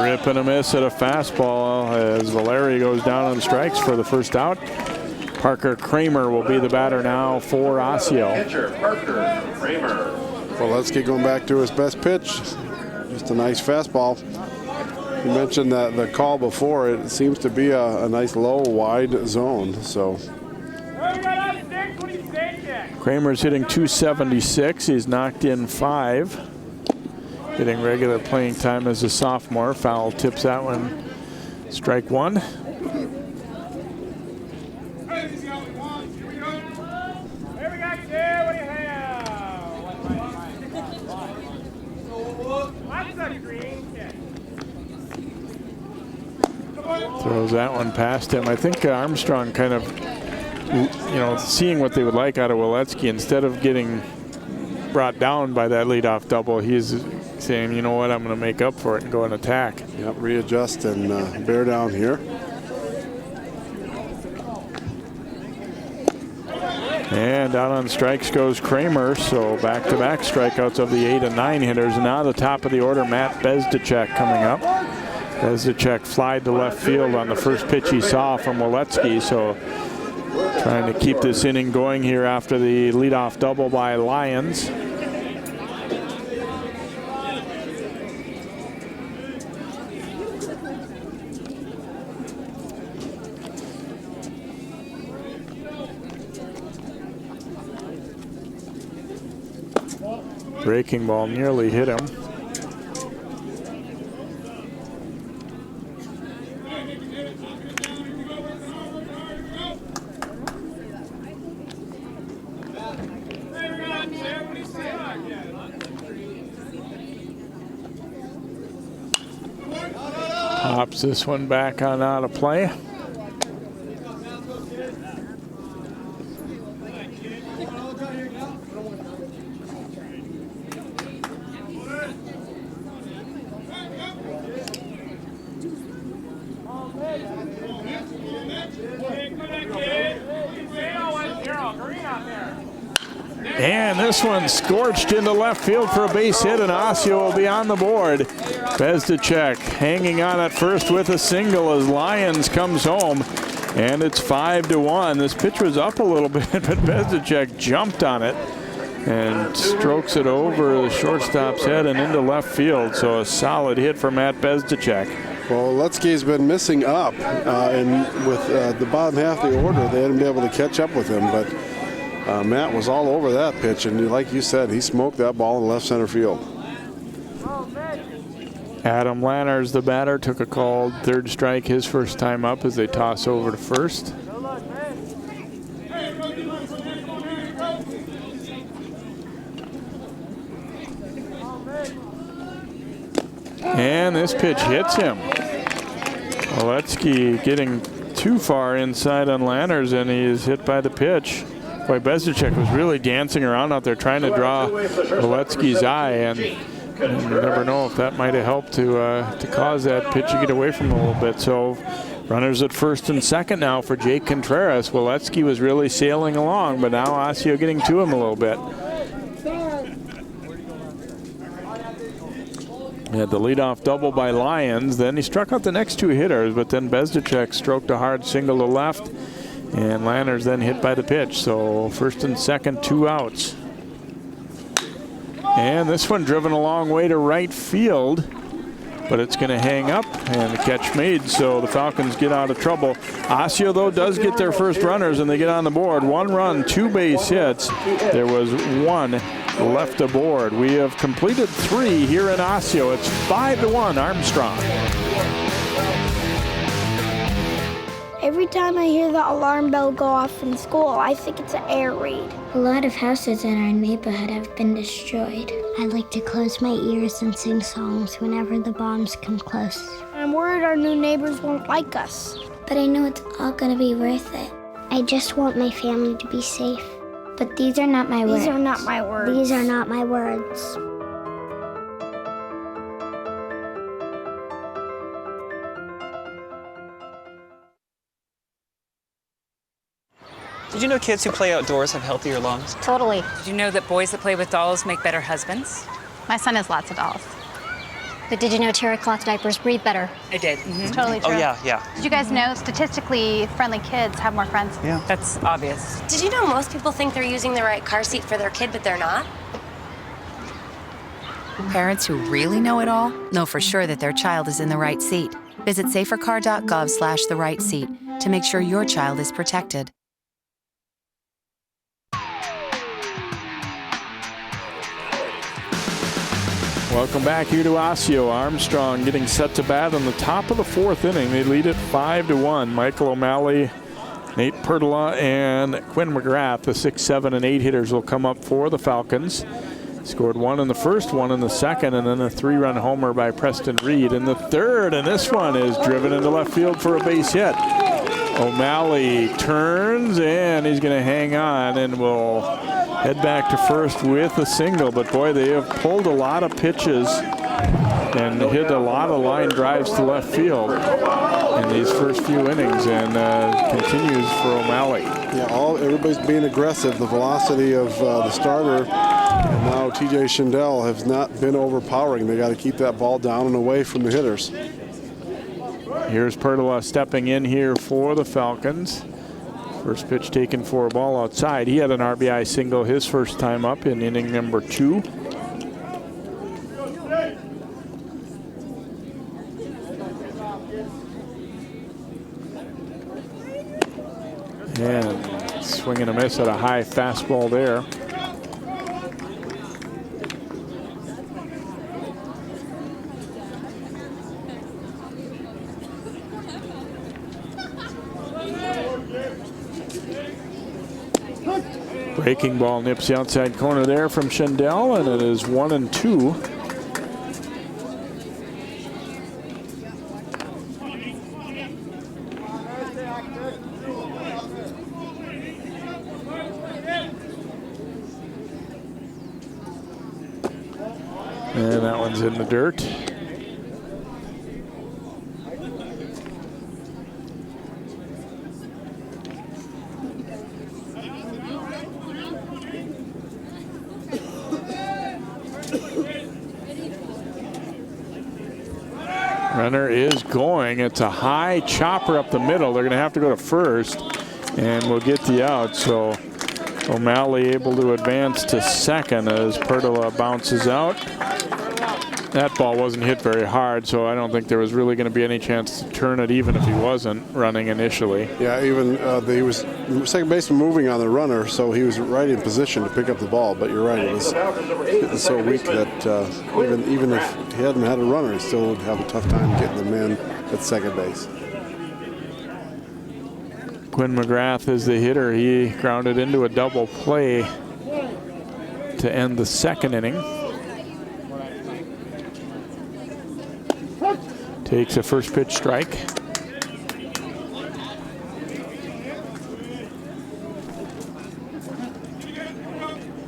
Rip and a miss at a fastball as Valeri goes down on strikes for the first out. Parker Kramer will be the batter now for Osseo. Pitcher Parker Kramer. Well, Etske going back to his best pitch. Just a nice fastball. You mentioned that the call before, it seems to be a nice low, wide zone. So Kramer's hitting .276. He's knocked in 5. Getting regular playing time as a sophomore. Foul tips that one. Strike 1. Throws that one past him. I think Armstrong kind of, seeing what they would like out of Etske, instead of getting brought down by that leadoff double, he's saying, you know what, I'm going to make up for it and go and attack. Yep, readjust and bear down here. And out on strikes goes Kramer, so back-to-back strikeouts of the 8 and 9 hitters. And now the top of the order, Matt Bezdacek coming up. Bezdacek flied to left field on the first pitch he saw from Etske, so trying to keep this inning going here after the leadoff double by Lyons. Breaking ball nearly hit him. Pops this one back on out of play. And this one scorched into left field for a base hit, and Osseo will be on the board. Bezdacek hanging on at first with a single as Lyons comes home, and it's 5-1. This pitch was up a little bit, but Bezdacek jumped on it and strokes it over the shortstop's head and into left field. So a solid hit for Matt Bezdacek. Well, Letske's been missing up, and with the bottom half of the order, they hadn't been able to catch up with him, but Matt was all over that pitch, and like you said, he smoked that ball in left center field. Adam Lanners, the batter, took a called third strike his first time up as they toss over to first. And this pitch hits him. Etske getting too far inside on Lanners, and he is hit by the pitch. Boy, Bezdacek was really dancing around out there trying to draw Etke's eye, and you never know if that might have helped to cause that pitch to get away from him a little bit. So runners at first and second now for Jake Contreras. Etske was really sailing along, but now Osseo getting to him a little bit. He had the leadoff double by Lyons. Then he struck out the next 2 hitters, but then Bezdacek stroked a hard single to left, and Lanners then hit by the pitch. So first and second, 2 outs. And this one driven a long way to right field, but it's going to hang up, and the catch made, so the Falcons get out of trouble. Osseo, though, does get their first runners, and they get on the board. 1 run, 2 base hits. There was 1 left aboard. We have completed 3 here in Osseo. It's 5-1 Armstrong. Every time I hear the alarm bell go off in school, I think it's an air raid. A lot of houses in our neighborhood have been destroyed. I like to close my ears and sing songs whenever the bombs come close. I'm worried our new neighbors won't like us. But I know it's all gonna be worth it. I just want my family to be safe. But these are not my words. These are not my words. These are not my words. Did you know kids who play outdoors have healthier lungs? Totally. Did you know that boys that play with dolls make better husbands? My son has lots of dolls. But did you know terry cloth diapers breathe better? I did. It's totally true. Oh, yeah. Did you guys know statistically friendly kids have more friends? Yeah. That's obvious. Did you know most people think they're using the right car seat for their kid, but they're not? Parents who really know it all know for sure that their child is in the right seat. Visit safercar.gov/the-right-seat to make sure your child is protected. Welcome back here to Osseo. Armstrong getting set to bat in the top of the 4th inning. They lead it 5-1. Michael O'Malley, Nate Pertola, and Quinn McGrath, the 6, 7, and 8 hitters, will come up for the Falcons. Scored 1 in the first, 1 in the second, and then a 3-run homer by Preston Reed in the third. And this one is driven into left field for a base hit. O'Malley turns, and he's going to hang on and will head back to first with a single. But boy, they have pulled a lot of pitches and hit a lot of line drives to left field in these first few innings, and continues for O'Malley. Yeah, everybody's being aggressive. The velocity of the starter and now TJ Schindel have not been overpowering. They got to keep that ball down and away from the hitters. Here's Pertola stepping in here for the Falcons. First pitch taken for a ball outside. He had an RBI single his first time up in inning number 2. And swing and a miss at a high fastball there. Breaking ball nips the outside corner there from Schindel, and it is 1-2. And that one's in the dirt. Runner is going. It's a high chopper up the middle. They're going to have to go to first, and we'll get the out. So O'Malley able to advance to second as Pertola bounces out. That ball wasn't hit very hard, so I don't think there was really going to be any chance to turn it, even if he wasn't running initially. Yeah, even he was second baseman moving on the runner, so he was right in position to pick up the ball. But you're right, it was hitting so weak that even if he hadn't had a runner, he still would have a tough time getting the man at second base. Quinn McGrath is the hitter. He grounded into a double play to end the second inning. Takes a first pitch strike.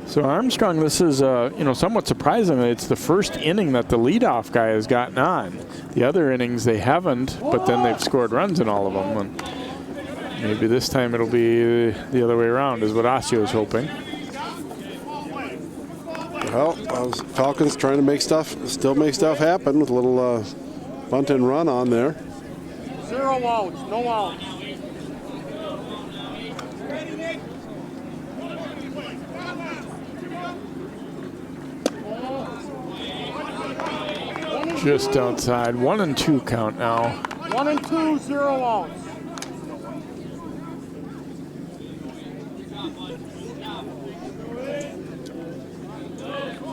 So Armstrong, this is somewhat surprising. It's the first inning that the leadoff guy has gotten on. The other innings they haven't, but then they've scored runs in all of them. And maybe this time it'll be the other way around, is what Osseo is hoping. Well, Falcons trying to make stuff happen with a little bunt and run on there. 0 outs, no outs. Just outside. 1-2 count now. 1-2, 0 outs.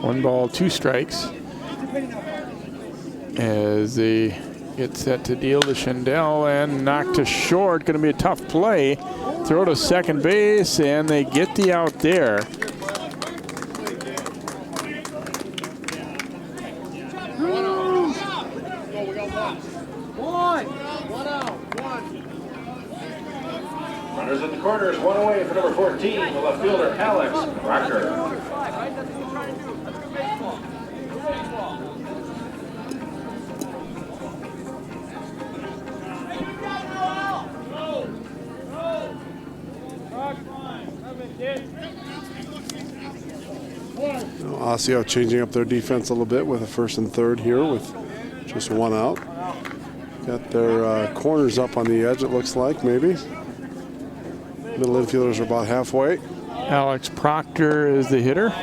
One ball, 2 strikes. As the Gets set to deal to Schindel and knocked to short. Going to be a tough play. Throw to second base, and they get the out there. Runners in the corners, one away for number 14, the left fielder, Alex Proctor. Osseo changing up their defense a little bit with a first and third here with just one out. Got their corners up on the edge, it looks like, maybe. Middle infielders are about halfway. Alex Proctor is the hitter.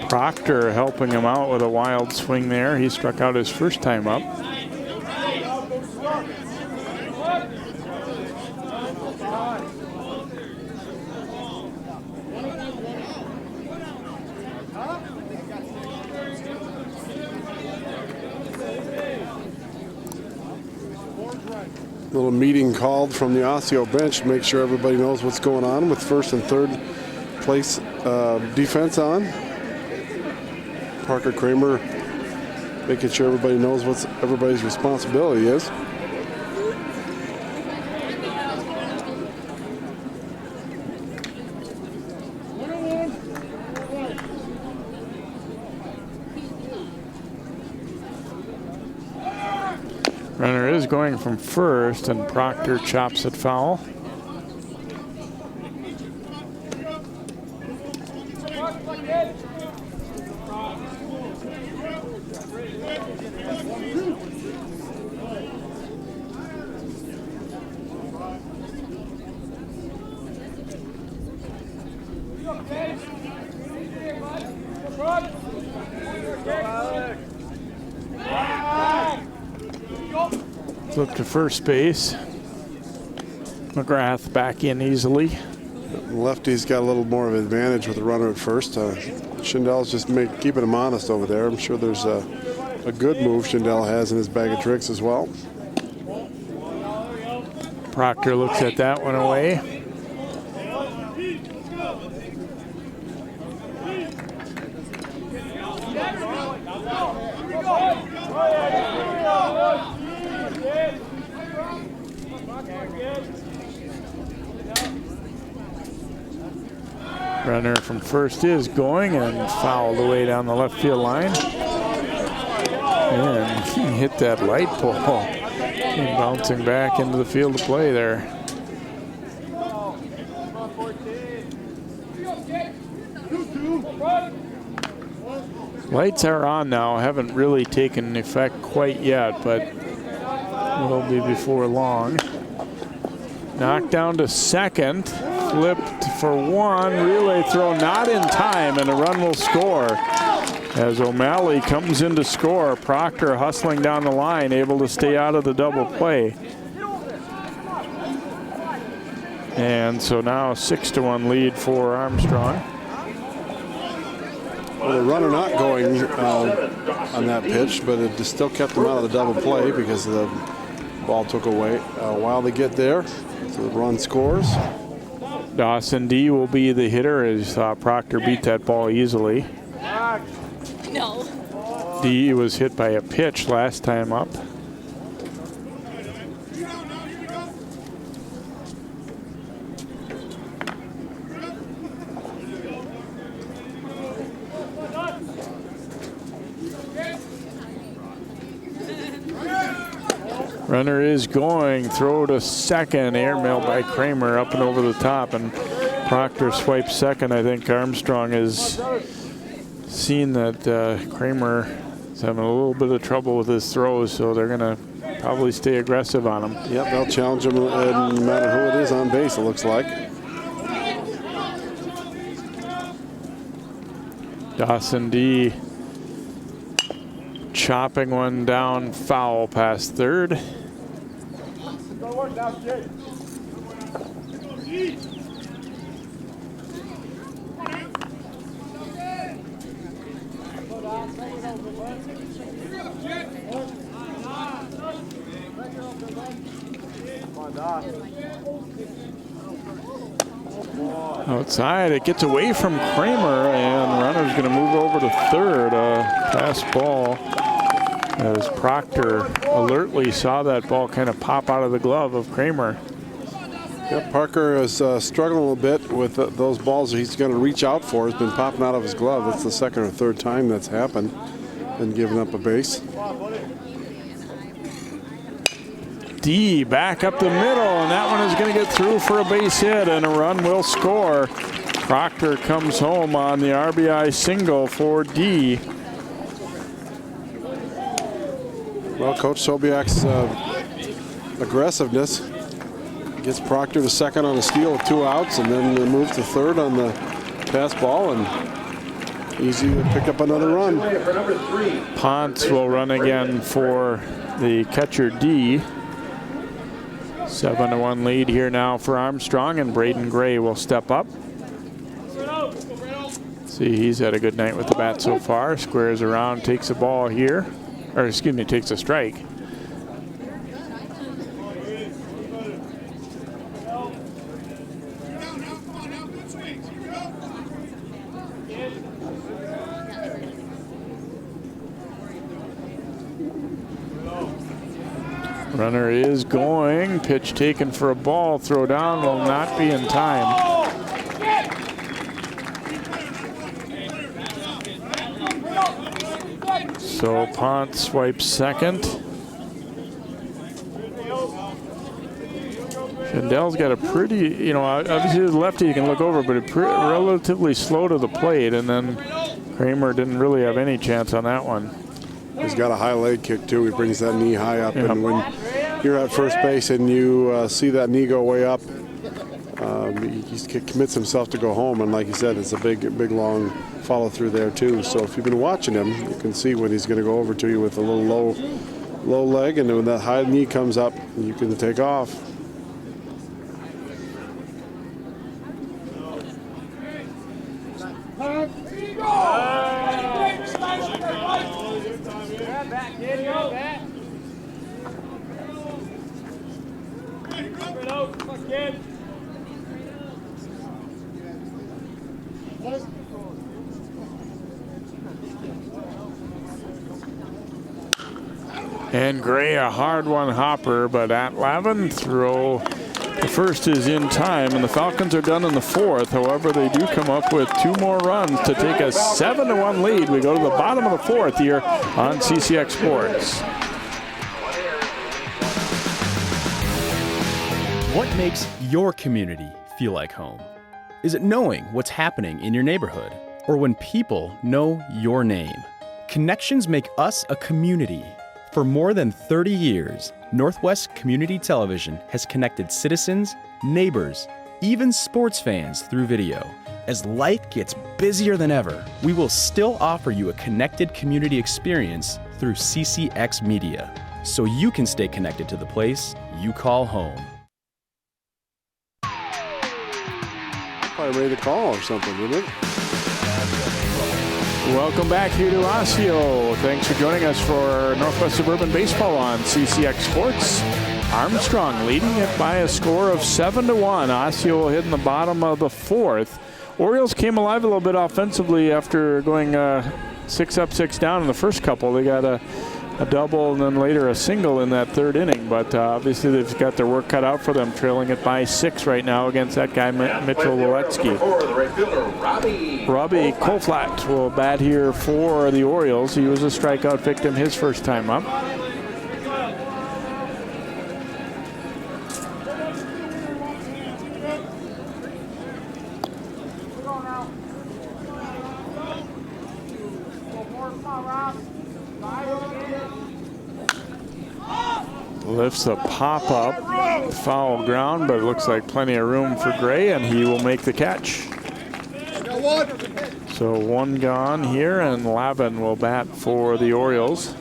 Proctor helping him out with a wild swing there. He struck out his first time up. Little meeting called from the Osseo bench to make sure everybody knows what's going on with first and third place defense on. Parker Kramer making sure everybody knows what everybody's responsibility is. Runner is going from first, and Proctor chops it foul. Flip to first base. McGrath back in easily. Lefty's got a little more of an advantage with the runner at first. Schindel's just keeping him honest over there. I'm sure there's a good move Schindel has in his bag of tricks as well. Proctor looks at that one away. Runner from first is going and fouled away down the left field line. And he hit that light pole and bouncing back into the field of play there. Lights are on now, haven't really taken effect quite yet, but will be before long. Knocked down to second, flipped for one, relay throw not in time, and a run will score. As O'Malley comes in to score, Proctor hustling down the line, able to stay out of the double play. And so now a 6-1 lead for Armstrong. Well, the runner not going on that pitch, but it just still kept them out of the double play because the ball took away a while to get there. So the run scores. Dawson D will be the hitter as Proctor beat that ball easily. No. D was hit by a pitch last time up. Runner is going, throw to second, airmail by Kramer up and over the top, and Proctor swipes second. I think Armstrong has seen that Kramer is having a little bit of trouble with his throws, so they're going to probably stay aggressive on him. Yep, they'll challenge him no matter who it is on base, it looks like. Dawson D chopping one down foul past third. Outside, it gets away from Kramer, and the runner's going to move over to third. Pass ball, as Proctor alertly saw that ball kind of pop out of the glove of Kramer. Yeah, Parker is struggling a little bit with those balls he's going to reach out for. It's been popping out of his glove. That's the second or third time that's happened and giving up a base. D back up the middle, and that one is going to get through for a base hit, and a run will score. Proctor comes home on the RBI single for D. Well, Coach Sobiak's aggressiveness gets Proctor to second on a steal with 2 outs, and then move to third on the pass ball, and easy to pick up another run. Ponce will run again for the catcher D. 7-1 lead here now for Armstrong, and Braden Gray will step up. See, he's had a good night with the bat so far. Squares around, takes a ball here, or excuse me, takes a strike. Runner is going. Pitch taken for a ball. Throw down will not be in time. So Ponce swipes second. Schendell's got a pretty, obviously the lefty you can look over, but relatively slow to the plate, and then Kramer didn't really have any chance on that one. He's got a high leg kick too. He brings that knee high up, and when you're at first base and you see that knee go way up, he commits himself to go home. And like you said, it's a big long follow through there too. So if you've been watching him, you can see when he's going to go over to you with a little low leg, and when that high knee comes up, you can take off. And Gray, a hard one hopper, but at Lavin, throw. The first is in time, and the Falcons are done in the fourth. However, they do come up with 2 more runs to take a 7-1 lead. We go to the bottom of the fourth here on CCX Sports. What makes your community feel like home? Is it knowing what's happening in your neighborhood, or when people know your name? Connections make us a community. For more than 30 years, Northwest Community Television has connected citizens, neighbors, even sports fans through video. As life gets busier than ever, we will still offer you a connected community experience through CCX Media, so you can stay connected to the place you call home. Probably ready to call or something, wouldn't it? Welcome back here to Osseo. Thanks for joining us for Northwest Suburban Baseball on CCX Sports. Armstrong leading it by a score of 7-1. Osseo hitting the bottom of the fourth. Orioles came alive a little bit offensively after going 6 up, 6 down in the first couple. They got a double and then later a single in that third inning, but obviously they've got their work cut out for them, trailing it by 6 right now against that guy Mitchell Etske. Robbie Koflat will bat here for the Orioles. He was a strikeout victim his first time up. Lifts a pop-up, foul ground, but it looks like plenty of room for Gray, and he will make the catch. So 1 gone here, and Lavin will bat for the Orioles.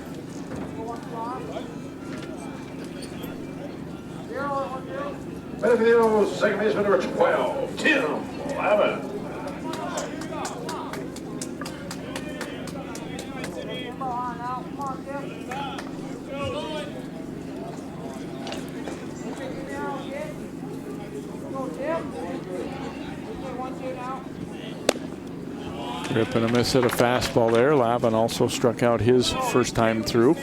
Better for the Orioles, second baseman number 12, Tim Lavin. Rip and a miss at a fastball there. Lavin also struck out his first time through.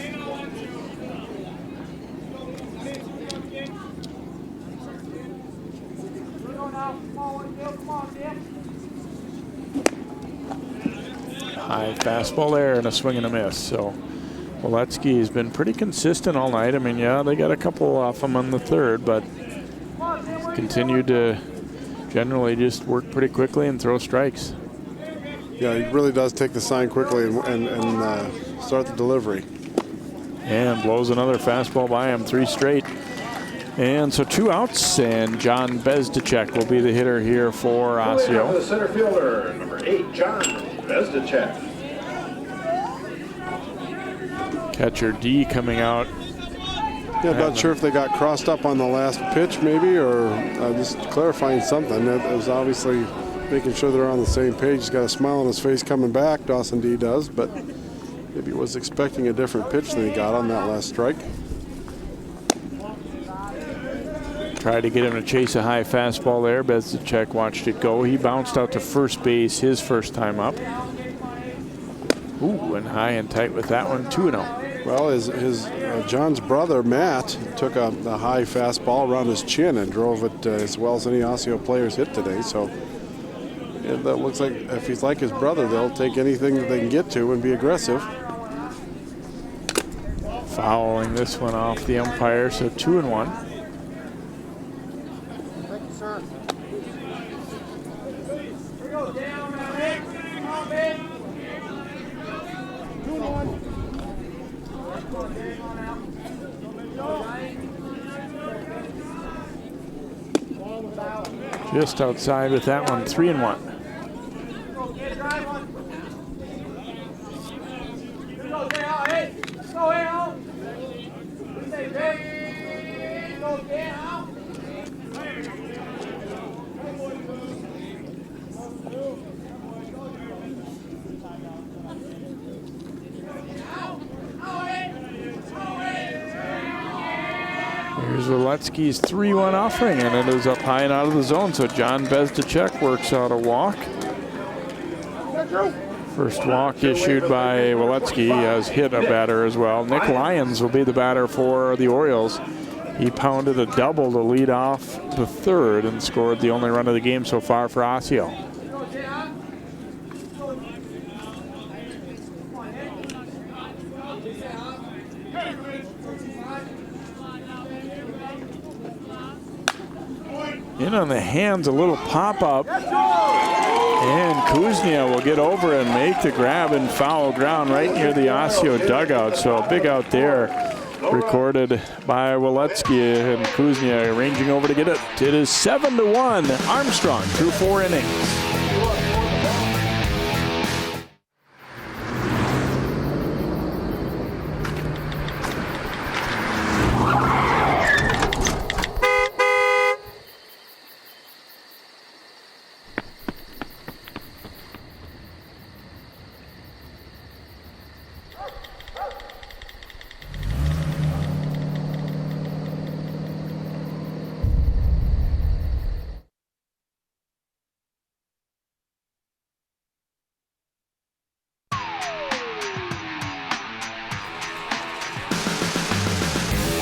High fastball there and a swing and a miss. So Etske has been pretty consistent all night. I mean, yeah, they got a couple off him on the third, but continued to generally just work pretty quickly and throw strikes. Yeah, he really does take the sign quickly and start the delivery. And blows another fastball by him, 3 straight. And so 2 outs, and John Bezdicek will be the hitter here for Osseo. The center fielder, number 8, John Bezdicek. Catcher D coming out. Yeah, I'm not sure if they got crossed up on the last pitch maybe, or just clarifying something. That was obviously making sure they're on the same page. He's got a smile on his face coming back, Dawson D does, but maybe was expecting a different pitch than he got on that last strike. Tried to get him to chase a high fastball there. Bezdicek watched it go. He bounced out to first base his first time up. Ooh, and high and tight with that one, 2-0. Well, his John's brother, Matt, took a high fastball around his chin and drove it as well as any Osseo players hit today. So that looks like if he's like his brother, they'll take anything that they can get to and be aggressive. Fouling this one off the umpire, so 2-1. Thank you, sir. Here we go, down, come on, man. 2-1. Just outside with that one, 3-1. Here's Etke's 3-1 offering, and it is up high and out of the zone. So John Bezdicek works out a walk. First walk issued by Etske. He has hit a batter as well. Nick Lyons will be the batter for the Orioles. He pounded a double to lead off the third and scored the only run of the game so far for Osseo. In on the hands, a little pop-up. And Kuznia will get over and make the grab in foul ground right near the Osseo dugout. So a big out there recorded by Etske, and Kuznia arranging over to get it. It is 7-1, Armstrong through 4 innings.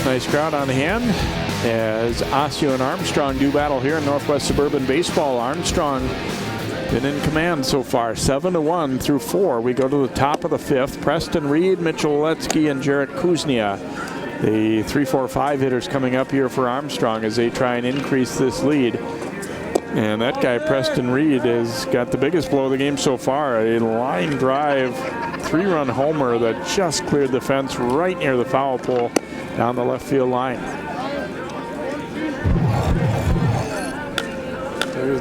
Nice crowd on hand as Osseo and Armstrong do battle here in Northwest Suburban Baseball. Armstrong been in command so far, 7-1 through 4. We go to the top of the 5th. Preston Reed, Mitchell Etske, and Garrett Kuznia, the 3-4-5 hitters coming up here for Armstrong as they try and increase this lead. And that guy, Preston Reed, has got the biggest blow of the game so far. A line drive, 3-run homer that just cleared the fence right near the foul pole down the left field line.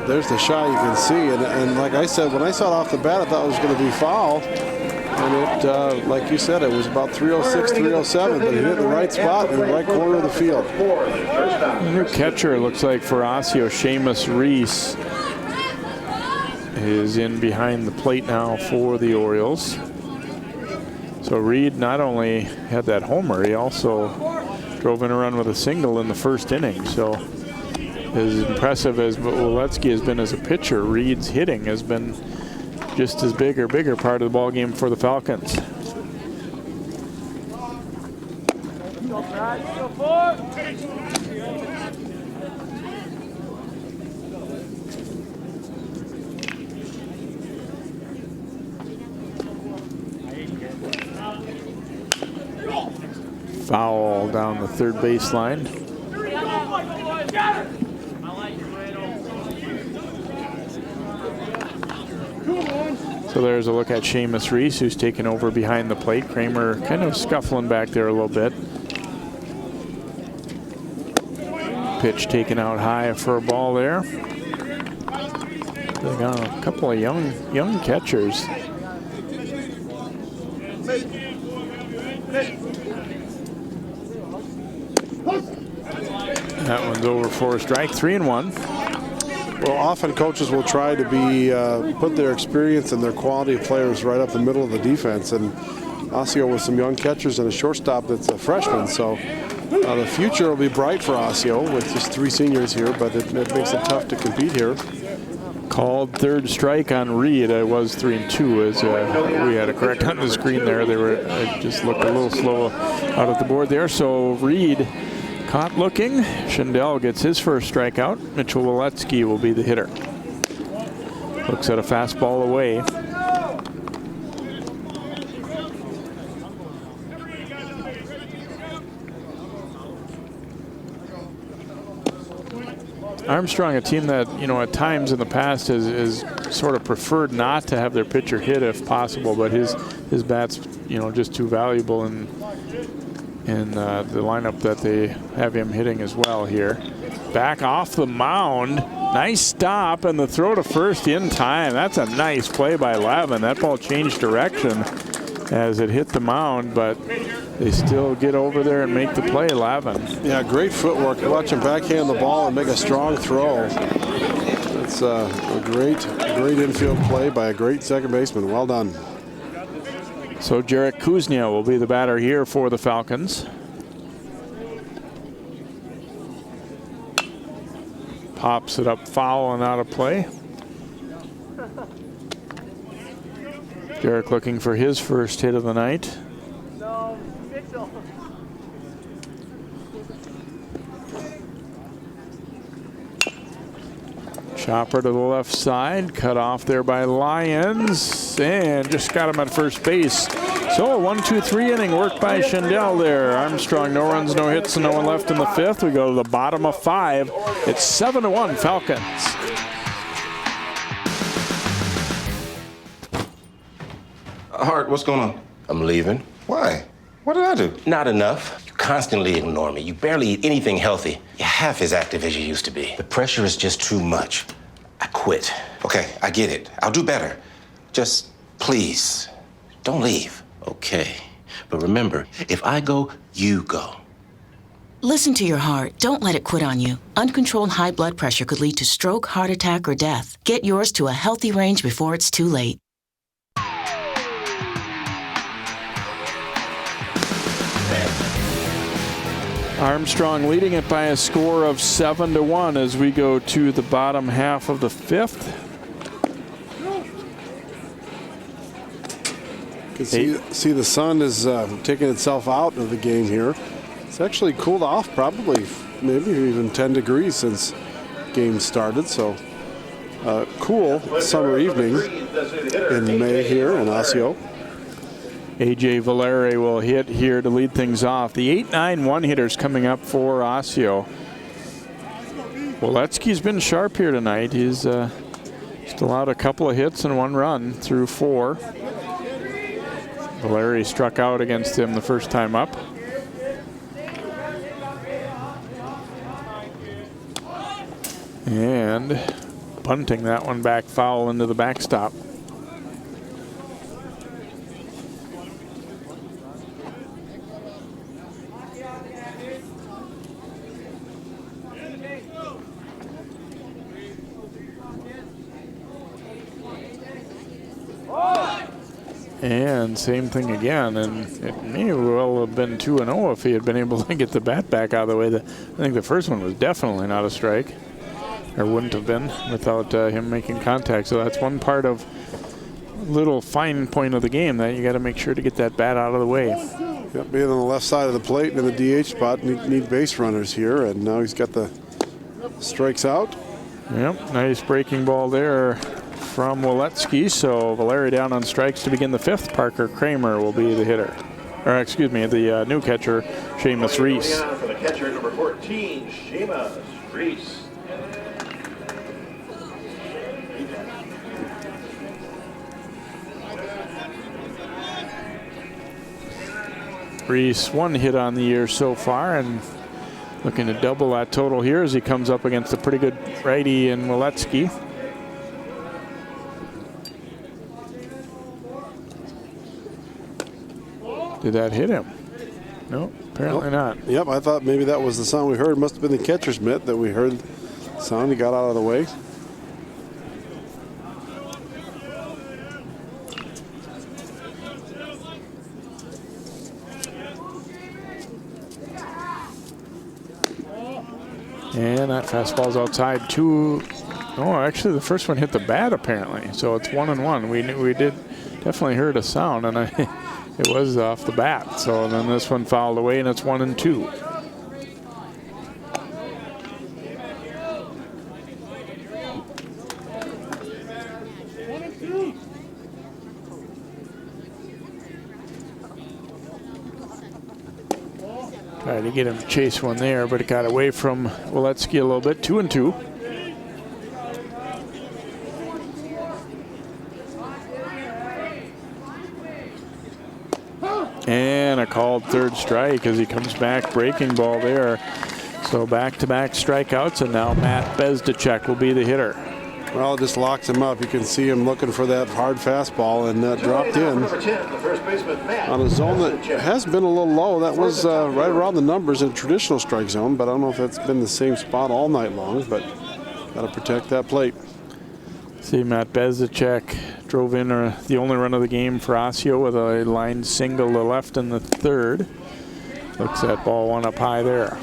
There's the shot you can see. And like I said, when I saw it off the bat, I thought it was going to be foul. And it, like you said, it was about 306, 307, but he hit the right spot in the right corner of the field. The new catcher, looks like for Osseo, Seamus Reese, is in behind the plate now for the Orioles. So Reed not only had that homer, he also drove in a run with a single in the first inning. So as impressive as Etske has been as a pitcher, Reed's hitting has been just as big or bigger part of the ball game for the Falcons. Foul down the third baseline. So there's a look at Seamus Reese, who's taken over behind the plate. Kramer kind of scuffling back there a little bit. Pitch taken out high for a ball there. They got a couple of young catchers. That one's over for a strike, 3-1. Well, often coaches will try to be put their experience and their quality of players right up the middle of the defense. And Osseo with some young catchers and a shortstop that's a freshman. So the future will be bright for Osseo with just 3 seniors here, but it makes it tough to compete here. Called third strike on Reed. It was 3-2 as we had a correct on the screen there. They were just looked a little slow out at the board there. So Reed caught looking. Schindel gets his first strikeout. Mitchell Etske will be the hitter. Looks at a fastball away. Armstrong, a team that, you know, at times in the past has sort of preferred not to have their pitcher hit if possible, but his bat's, you know, just too valuable in the lineup that they have him hitting as well here. Back off the mound. Nice stop, and the throw to first in time. That's a nice play by Lavin. That ball changed direction as it hit the mound, but they still get over there and make the play, Lavin. Yeah, great footwork. Watch him backhand the ball and make a strong throw. It's a great infield play by a great second baseman. Well done. So Garrett Kuznia will be the batter here for the Falcons. Pops it up foul and out of play. Garrett looking for his first hit of the night. Chopper to the left side, cut off there by Lyons, and just got him at first base. So a 1-2-3 inning work by Schindel there. Armstrong, no runs, no hits, and no one left in the fifth. We go to the bottom of 5. It's 7-1 Falcons. Hart, what's going on? I'm leaving. Why? What did I do? Not enough. You constantly ignore me. You barely eat anything healthy. You're half as active as you used to be. The pressure is just too much. I quit. Okay, I get it. I'll do better. Just please, don't leave. Okay. But remember, if I go, you go. Listen to your heart. Don't let it quit on you. Uncontrolled high blood pressure could lead to stroke, heart attack, or death. Get yours to a healthy range before it's too late. Armstrong leading it by a score of 7-1 as we go to the bottom half of the fifth. You can see the sun is taking itself out of the game here. It's actually cooled off probably maybe even 10 degrees since game started. So cool summer evening in May here in Osseo. A.J. Valeri will hit here to lead things off. The 8-9 one-hitters coming up for Osseo. Well, Etke's been sharp here tonight. He's still out a couple of hits and 1 run through 4. Valeri struck out against him the first time up. And bunting that one back foul into the backstop. And same thing again, and it may well have been 2-0 if he had been able to get the bat back out of the way. I think the first one was definitely not a strike, or wouldn't have been without him making contact. So that's one part of little fine point of the game that you got to make sure to get that bat out of the way. Yep, being on the left side of the plate and in the DH spot, need base runners here, and now he's got the strikes out. Yep, nice breaking ball there from Etske. So Valeri down on strikes to begin the fifth. Parker Kramer will be the hitter. Or excuse me, the new catcher, Seamus Reese. For the catcher, number 14, Seamus Reese. Reese, one hit on the year so far, and looking to double that total here as he comes up against a pretty good righty in Etske. Did that hit him? No, apparently not. Yep, I thought maybe that was the sound we heard. Must have been the catcher's mitt that we heard the sound. He got out of the way. And that fastball's outside. Oh, actually the first one hit the bat apparently. So it's 1-1. We did definitely heard a sound, and it was off the bat. So then this one fouled away, and it's 1-2. Tried to get him to chase one there, but it got away from Etske a little bit. 2-2. And a called third strike as he comes back. Breaking ball there. So back-to-back strikeouts, and now Matt Bezdacek will be the hitter. Well, it just locks him up. You can see him looking for that hard fastball, and that dropped in on a zone that has been a little low. That was right around the numbers in a traditional strike zone, but I don't know if that's been the same spot all night long, but got to protect that plate. See, Matt Bezdacek drove in the only run of the game for Osseo with a line single to left in the third. Looks at ball one up high there.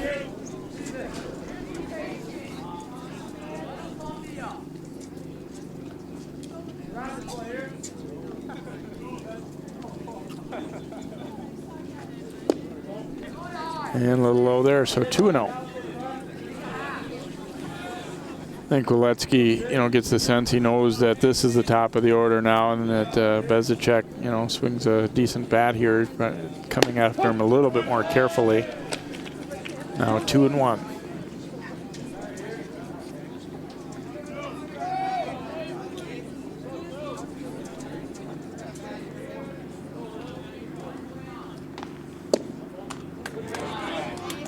And a little low there, so 2-0. I think Etske, gets the sense he knows that this is the top of the order now, and that Bezdacek, swings a decent bat here, but coming after him a little bit more carefully. Now 2-1.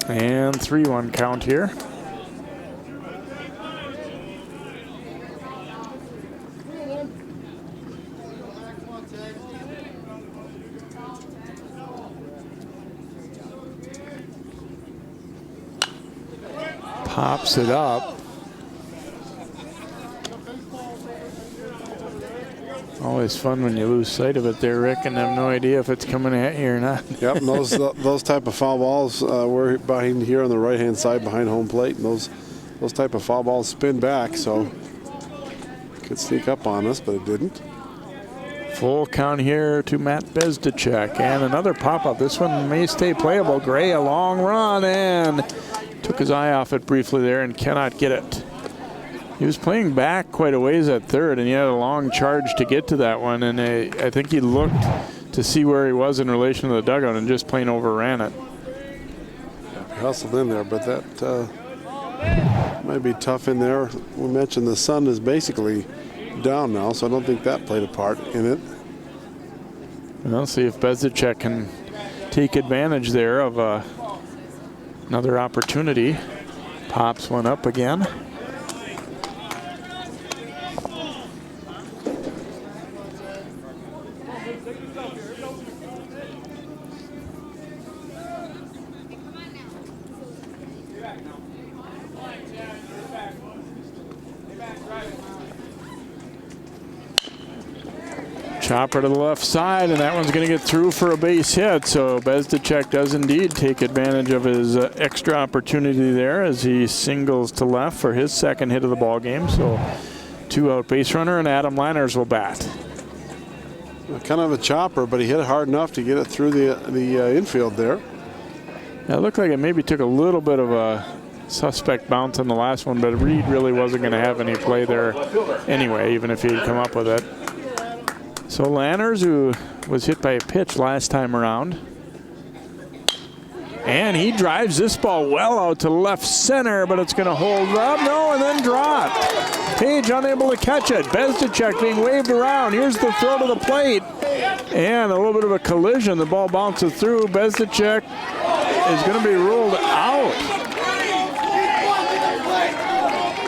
And 3-1 count here. Pops it up. Always fun when you lose sight of it there, Rick, and have no idea if it's coming at you or not. Yep, and those type of foul balls were behind here on the right-hand side behind home plate, and those type of foul balls spin back, so could sneak up on us, but it didn't. Full count here to Matt Bezdacek, and another pop-up. This one may stay playable. Gray, a long run, and took his eye off it briefly there and cannot get it. He was playing back quite a ways at third, and he had a long charge to get to that one, and I think he looked to see where he was in relation to the dugout and just plain overran it. He hustled in there, but that might be tough in there. We mentioned the sun is basically down now, so I don't think that played a part in it. We'll see if Bezdacek can take advantage there of another opportunity. Pops one up again. Chopper to the left side, and that one's going to get through for a base hit. So Bezdicek does indeed take advantage of his extra opportunity there as he singles to left for his second hit of the ball game. So 2-out base runner, and Adam Lanners will bat. Kind of a chopper, but he hit it hard enough to get it through the infield there. It looked like it maybe took a little bit of a suspect bounce on the last one, but Reed really wasn't going to have any play there anyway, even if he had come up with it. So Lanners, who was hit by a pitch last time around, and he drives this ball well out to left center, but it's going to hold up, and then drop. Page unable to catch it. Bezdicek being waved around. Here's the throw to the plate, and a little bit of a collision. The ball bounces through. Bezdicek is going to be ruled out.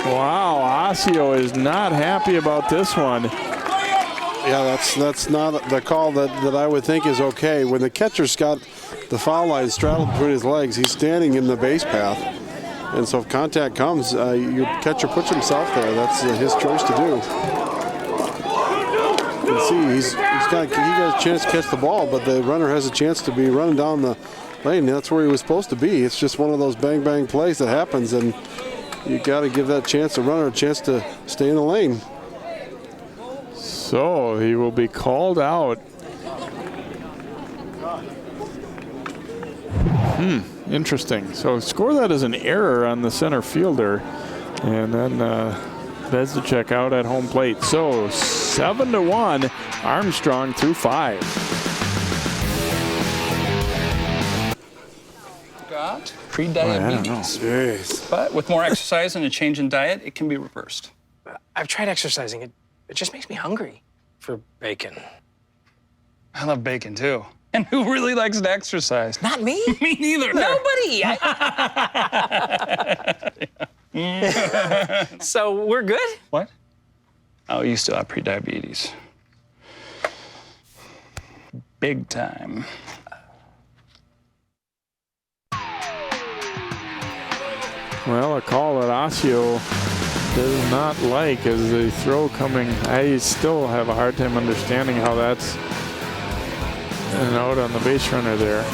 Wow, Osseo is not happy about this one. Yeah, that's not the call that I would think is okay. When the catcher's got the foul line straddled between his legs, he's standing in the base path. And so if contact comes, your catcher puts himself there. That's his choice to do. You can see he got a chance to catch the ball, but the runner has a chance to be running down the lane. That's where he was supposed to be. It's just one of those bang-bang plays that happens, and you got to give that runner a chance to stay in the lane. So he will be called out. Interesting. So score that as an error on the center fielder, and then Bezdicek out at home plate. So 7-1, Armstrong through 5. Got pre-diabetes. But with more exercise and a change in diet, it can be reversed. I've tried exercising. It just makes me hungry for bacon. I love bacon too. And who really likes to exercise? Not me. Me neither. Nobody. So we're good? What? Oh, you still have pre-diabetes. Big time. Well, a call that Osseo does not like as the throw coming. I still have a hard time understanding how that's an out on the base runner there.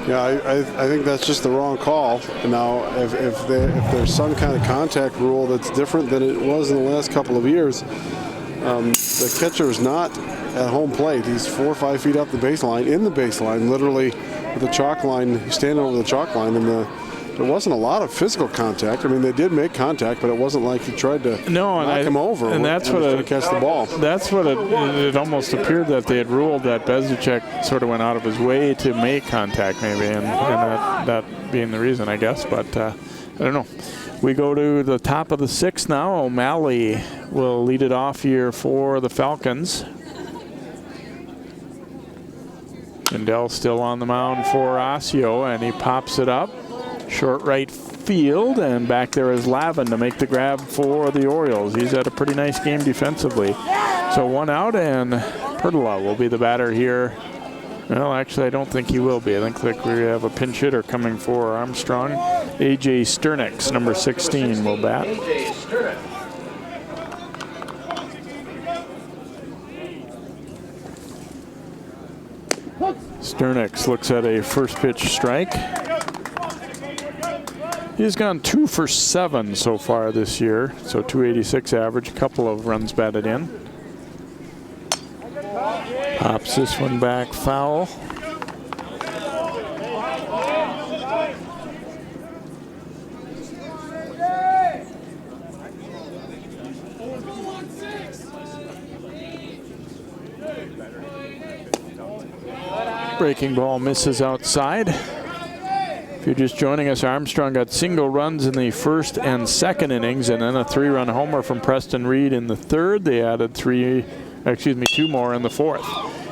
Yeah, I think that's just the wrong call. Now, if there's some kind of contact rule that's different than it was in the last couple of years, the catcher is not at home plate. He's 4 or 5 feet up the baseline, in the baseline, literally with the chalk line, standing over the chalk line, and there wasn't a lot of physical contact. I mean, they did make contact, but it wasn't like he tried to knock him over. And that's what to catch the ball. That's what it almost appeared that they had ruled that Bezdicek sort of went out of his way to make contact, maybe, and that being the reason, I guess. But I don't know. We go to the top of the 6th now. O'Malley will lead it off here for the Falcons. Lindell still on the mound for Osseo, and he pops it up. Short right field, and back there is Lavin to make the grab for the Orioles. He's had a pretty nice game defensively. So 1 out, and Pertula will be the batter here. Well, actually, I don't think he will be. I think we have a pinch hitter coming for Armstrong. A.J. Sternix, number 16, will bat. Sternix looks at a first pitch strike. He's gone 2 for 7 so far this year, so 286 average, a couple of runs batted in. Pops this one back foul. Breaking ball misses outside. If you're just joining us, Armstrong got single runs in the first and second innings, and then a 3-run homer from Preston Reed in the third. They added 2 more in the fourth.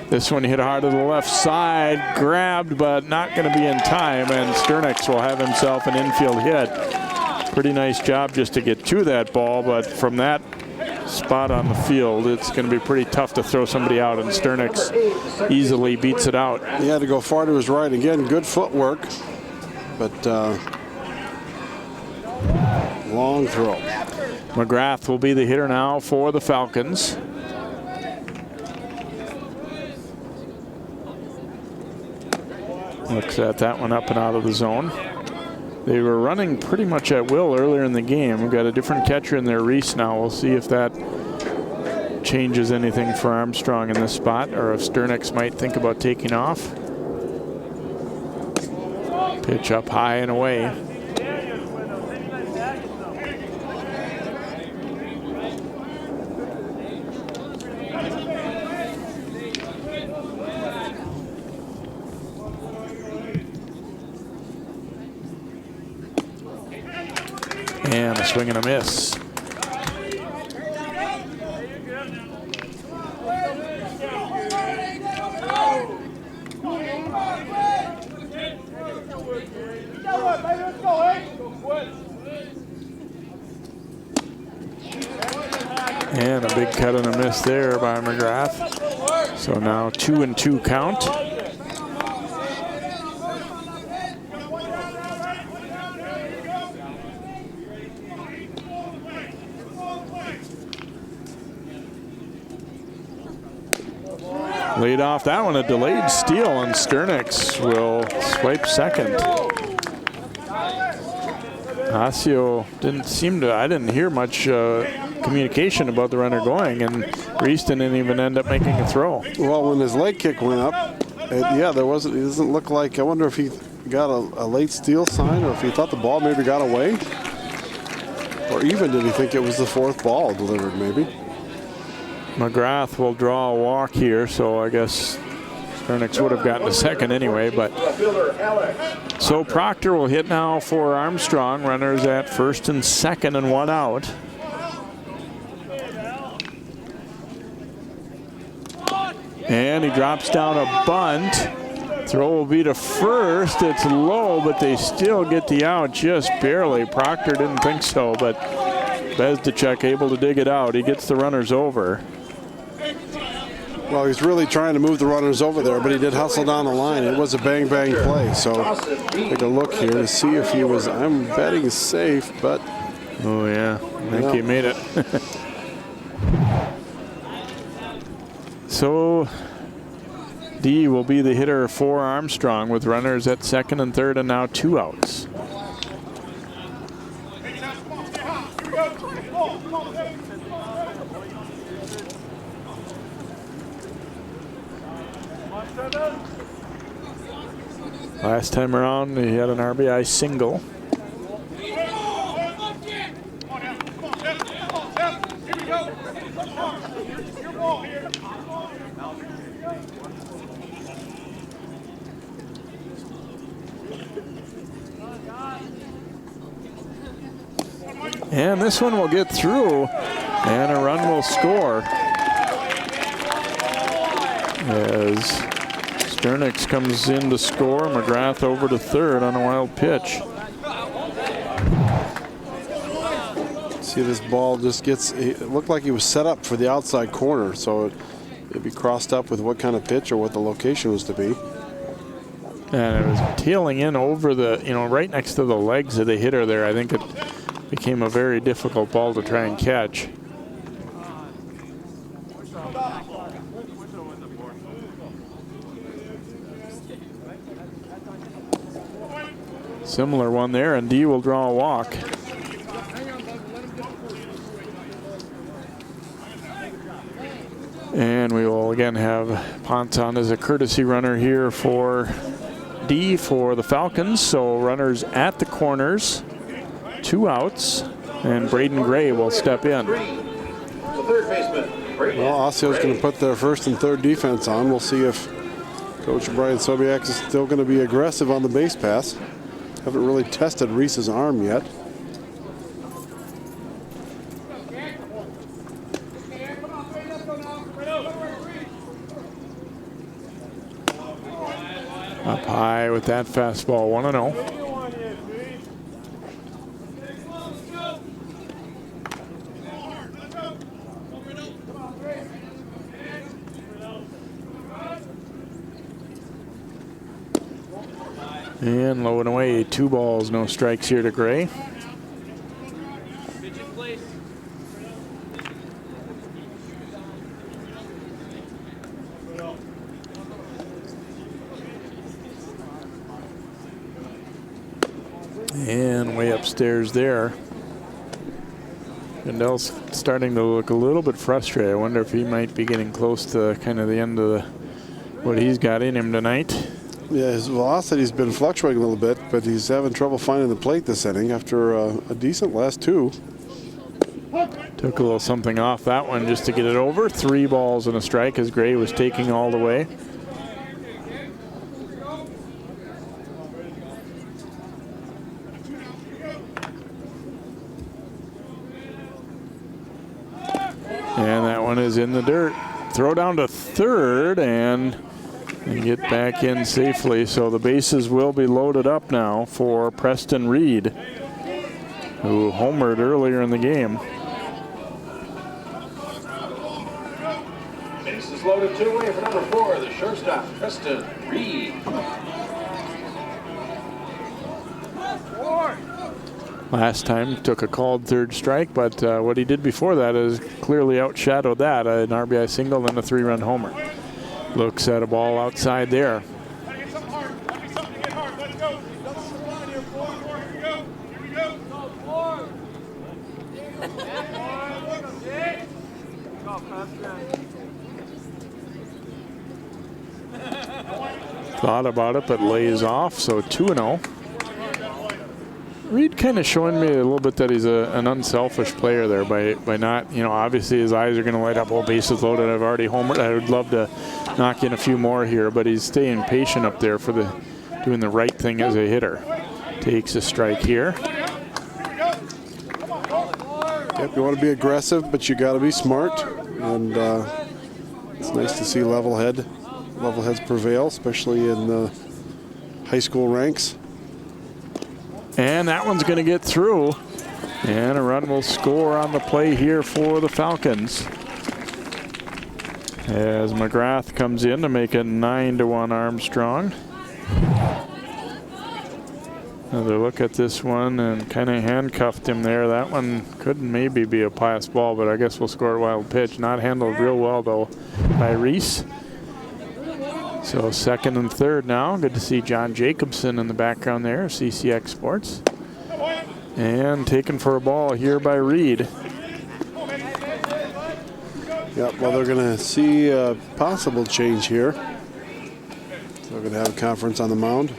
This one hit hard to the left side, grabbed, but not going to be in time, and Sternix will have himself an infield hit. Pretty nice job just to get to that ball, but from that spot on the field, it's going to be pretty tough to throw somebody out, and Sternix easily beats it out. He had to go far to his right. Again, good footwork. But Long throw. McGrath will be the hitter now for the Falcons. Looks at that one up and out of the zone. They were running pretty much at will earlier in the game. We've got a different catcher in there, Reese, now. We'll see if that changes anything for Armstrong in this spot, or if Sternex might think about taking off. Pitch up high and away. And a swing and a miss. And a big cut and a miss there by McGrath. So now 2-2 count. Lead off that one, a delayed steal, and Sternex will swipe second. Osseo didn't seem to, I didn't hear much communication about the runner going, and Reese didn't even end up making a throw. Well, when his leg kick went up, yeah, there wasn't, it doesn't look like, I wonder if he got a late steal sign, or if he thought the ball maybe got away, or even did he think it was the fourth ball delivered maybe. McGrath will draw a walk here, so I guess Sternex would have gotten a second anyway. But so Proctor will hit now for Armstrong. Runners at first and second and one out. And he drops down a bunt. Throw will be to first. It's low, but they still get the out just barely. Proctor didn't think so, but Bezdicek able to dig it out. He gets the runners over. Well, he's really trying to move the runners over there, but he did hustle down the line. It was a bang-bang play, so take a look here to see if he was, I'm betting safe, but... Oh, yeah. I think he made it. So, D will be the hitter for Armstrong with runners at second and third and now 2 outs. Last time around, he had an RBI single. And this one will get through, and a run will score as Sternex comes in to score. McGrath over to third on a wild pitch. See, this ball just gets, it looked like he was set up for the outside corner, so it'd be crossed up with what kind of pitch or what the location was to be. And it was tailing in over the, right next to the legs of the hitter there. I think it became a very difficult ball to try and catch. Similar one there, and D will draw a walk. And we will again have Ponton as a courtesy runner here for D for the Falcons. So runners at the corners, 2 outs, and Braden Gray will step in. Well, Osseo's going to put their first and third defense on. We'll see if Coach Brian Sobiak is still going to be aggressive on the base pass. Haven't really tested Reese's arm yet. Up high with that fastball, 1-0. And low and away, 2 balls, no strikes here to Gray. And way upstairs there. Shandell's starting to look a little bit frustrated. I wonder if he might be getting close to kind of the end of what he's got in him tonight. Yeah, his velocity's been fluctuating a little bit, but he's having trouble finding the plate this inning after a decent last two. Took a little something off that one just to get it over. 3 balls and a strike as Gray was taking all the way. And that one is in the dirt. Throw down to third and get back in safely. So the bases will be loaded up now for Preston Reed, who homered earlier in the game. Bases loaded 2 away for number 4, the shortstop, Preston Reed. Last time took a called third strike, but what he did before that is clearly outshadowed that. An RBI single and a 3-run homer. Looks at a ball outside there. Thought about it, but lays off, so 2-0. Reed kind of showing me a little bit that he's an unselfish player there by not, obviously his eyes are going to light up, bases loaded, I've already homered. I would love to knock in a few more here, but he's staying patient up there for doing the right thing as a hitter. Takes a strike here. Yep, you want to be aggressive, but you got to be smart. And it's nice to see level heads prevail, especially in the high school ranks. And that one's going to get through. And a run will score on the play here for the Falcons, as McGrath comes in to make it 9-1 Armstrong. Another look at this one and kind of handcuffed him there. That one could maybe be a pass ball, but I guess we'll score a wild pitch. Not handled real well though by Reese. So second and third now. Good to see John Jacobson in the background there, CCX Sports. And taken for a ball here by Reed. Yep, well, they're going to see a possible change here. So they're going to have a conference on the mound.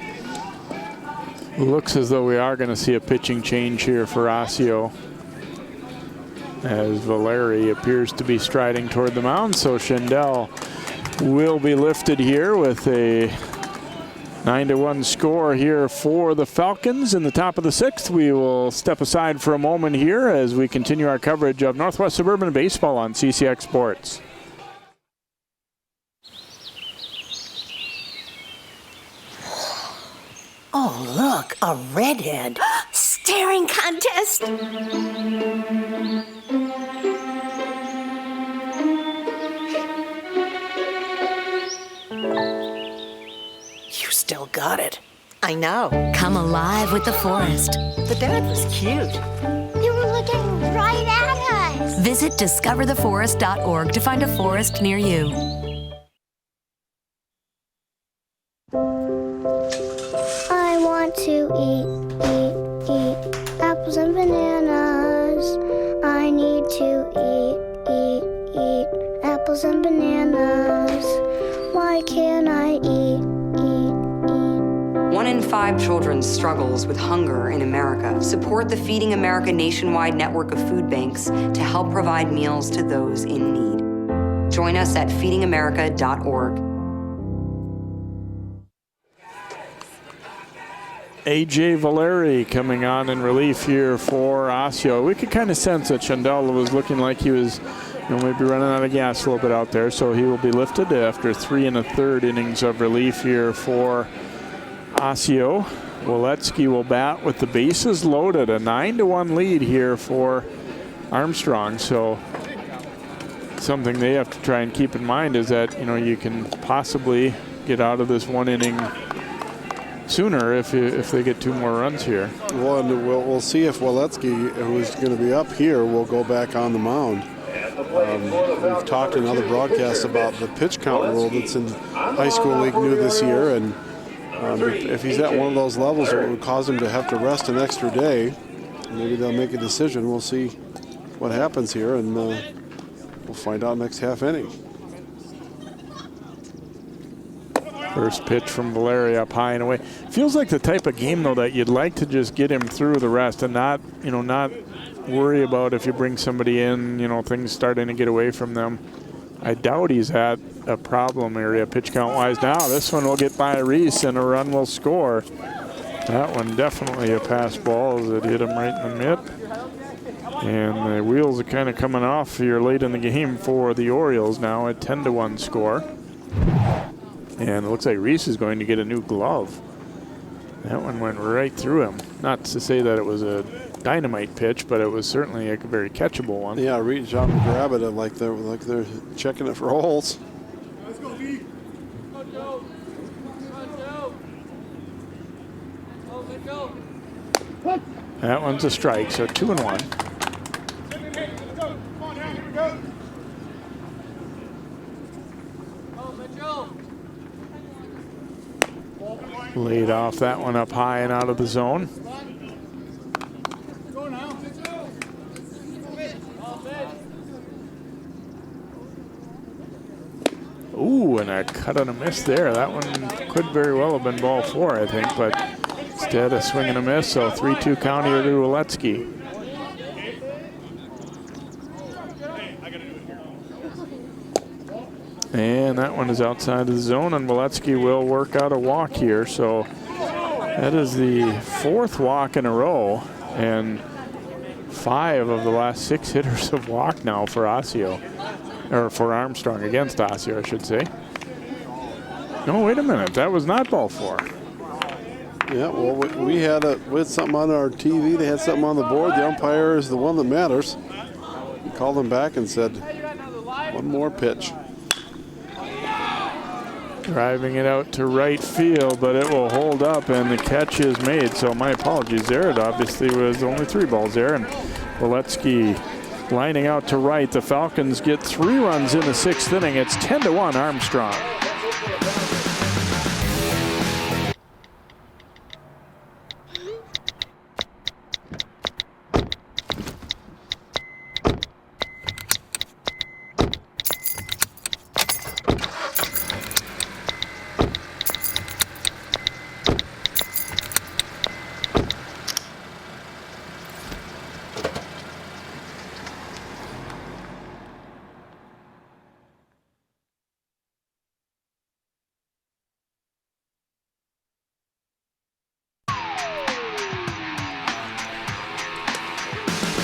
Looks as though we are going to see a pitching change here for Osseo, as Valeri appears to be striding toward the mound. So Shandell will be lifted here with a 9-1 score here for the Falcons. In the top of the 6th, we will step aside for a moment here as we continue our coverage of Northwest Suburban Baseball on CCX Sports. Oh, look, a redhead. Staring contest. You still got it. I know. Come alive with the forest. The dad was cute. They were looking right at us. Visit discovertheforest.org to find a forest near you. I want to eat apples and bananas. I need to eat apples and bananas. Why can't I eat? 1 in 5 children struggles with hunger in America. Support the Feeding America nationwide network of food banks to help provide meals to those in need. Join us at feedingamerica.org. A.J. Valeri coming on in relief here for Osseo. We could kind of sense that Shandell was looking like he was maybe running out of gas a little bit out there, so he will be lifted after 3 1/3 innings of relief here for Osseo. Etske will bat with the bases loaded. A 9-1 lead here for Armstrong. So something they have to try and keep in mind is that you can possibly get out of this 1 inning sooner if they get 2 more runs here. Well, and we'll see if Etske, who's going to be up here, will go back on the mound. We've talked in other broadcasts about the pitch count rule that's in high school league new this year, and if he's at one of those levels where it would cause him to have to rest an extra day, maybe they'll make a decision. We'll see what happens here, and we'll find out next half inning. First pitch from Valeri up high and away. Feels like the type of game, though, that you'd like to just get him through the rest and not worry about if you bring somebody in, things starting to get away from them. I doubt he's at a problem area pitch count-wise. Now this one will get by Reese and a run will score. That one definitely a pass ball as it hit him right in the mitt. And the wheels are kind of coming off here late in the game for the Orioles now, a 10-1 score. And it looks like Reese is going to get a new glove. That one went right through him. Not to say that it was a dynamite pitch, but it was certainly a very catchable one. Yeah, reach out and grab it like they're checking it for holes. That one's a strike, so 2-1. Laid off that one up high and out of the zone. Ooh, and a cut and a miss there. That one could very well have been ball 4, I think, but instead a swing and a miss, so 3-2 count here to Etske. And that one is outside of the zone, and Etske will work out a walk here. So that is the 4th walk in a row, and 5 of the last 6 hitters have walked now for Osseo, or for Armstrong against Osseo, I should say. No, wait a minute, that was not ball 4. Yeah, well, we had something on our TV. They had something on the board. The umpire is the one that matters. He called them back and said, one more pitch. Driving it out to right field, but it will hold up, and the catch is made. So my apologies there. It obviously was only 3 balls there, and Etske lining out to right. The Falcons get 3 runs in the 6th inning. It's 10-1 Armstrong.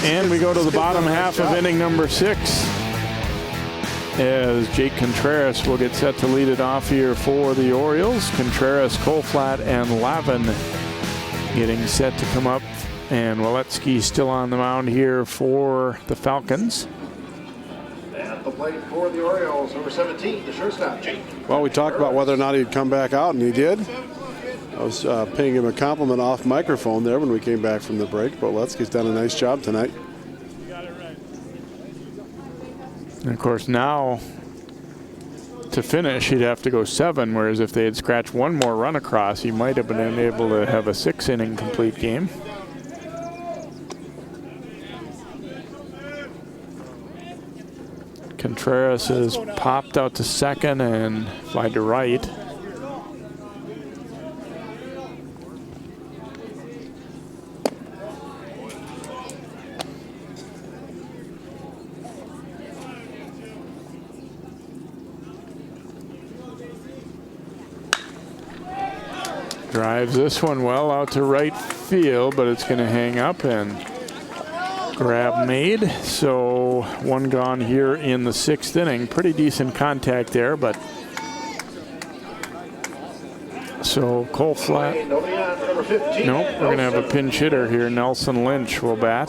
And we go to the bottom half of inning number 6 as Jake Contreras will get set to lead it off here for the Orioles. Contreras, Colflat, and Lavin getting set to come up. And Etske still on the mound here for the Falcons. At the plate for the Orioles, number 17, the shortstop, Jake. Well, we talked about whether or not he'd come back out, and he did. I was paying him a compliment off microphone there when we came back from the break, but Etke's done a nice job tonight. And of course, now to finish, he'd have to go 7, whereas if they had scratched one more run across, he might have been able to have a 6-inning complete game. Contreras has popped out to second and fly to right. Drives this one well out to right field, but it's going to hang up, and grab made. So 1 gone here in the 6th inning. Pretty decent contact there, but so Colflat. Nope, we're going to have a pinch hitter here. Nelson Lynch will bat.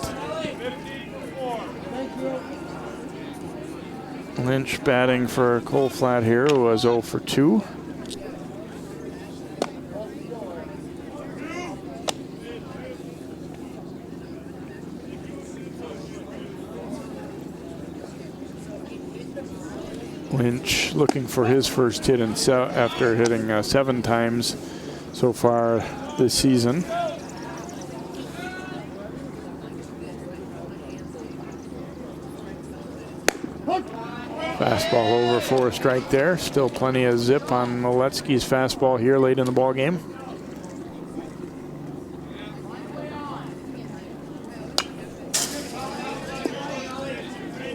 Lynch batting for Colflat here, who was 0 for 2. Lynch looking for his first hit after hitting 7 times so far this season. Fastball over for a strike there. Still plenty of zip on Etke's fastball here late in the ball game.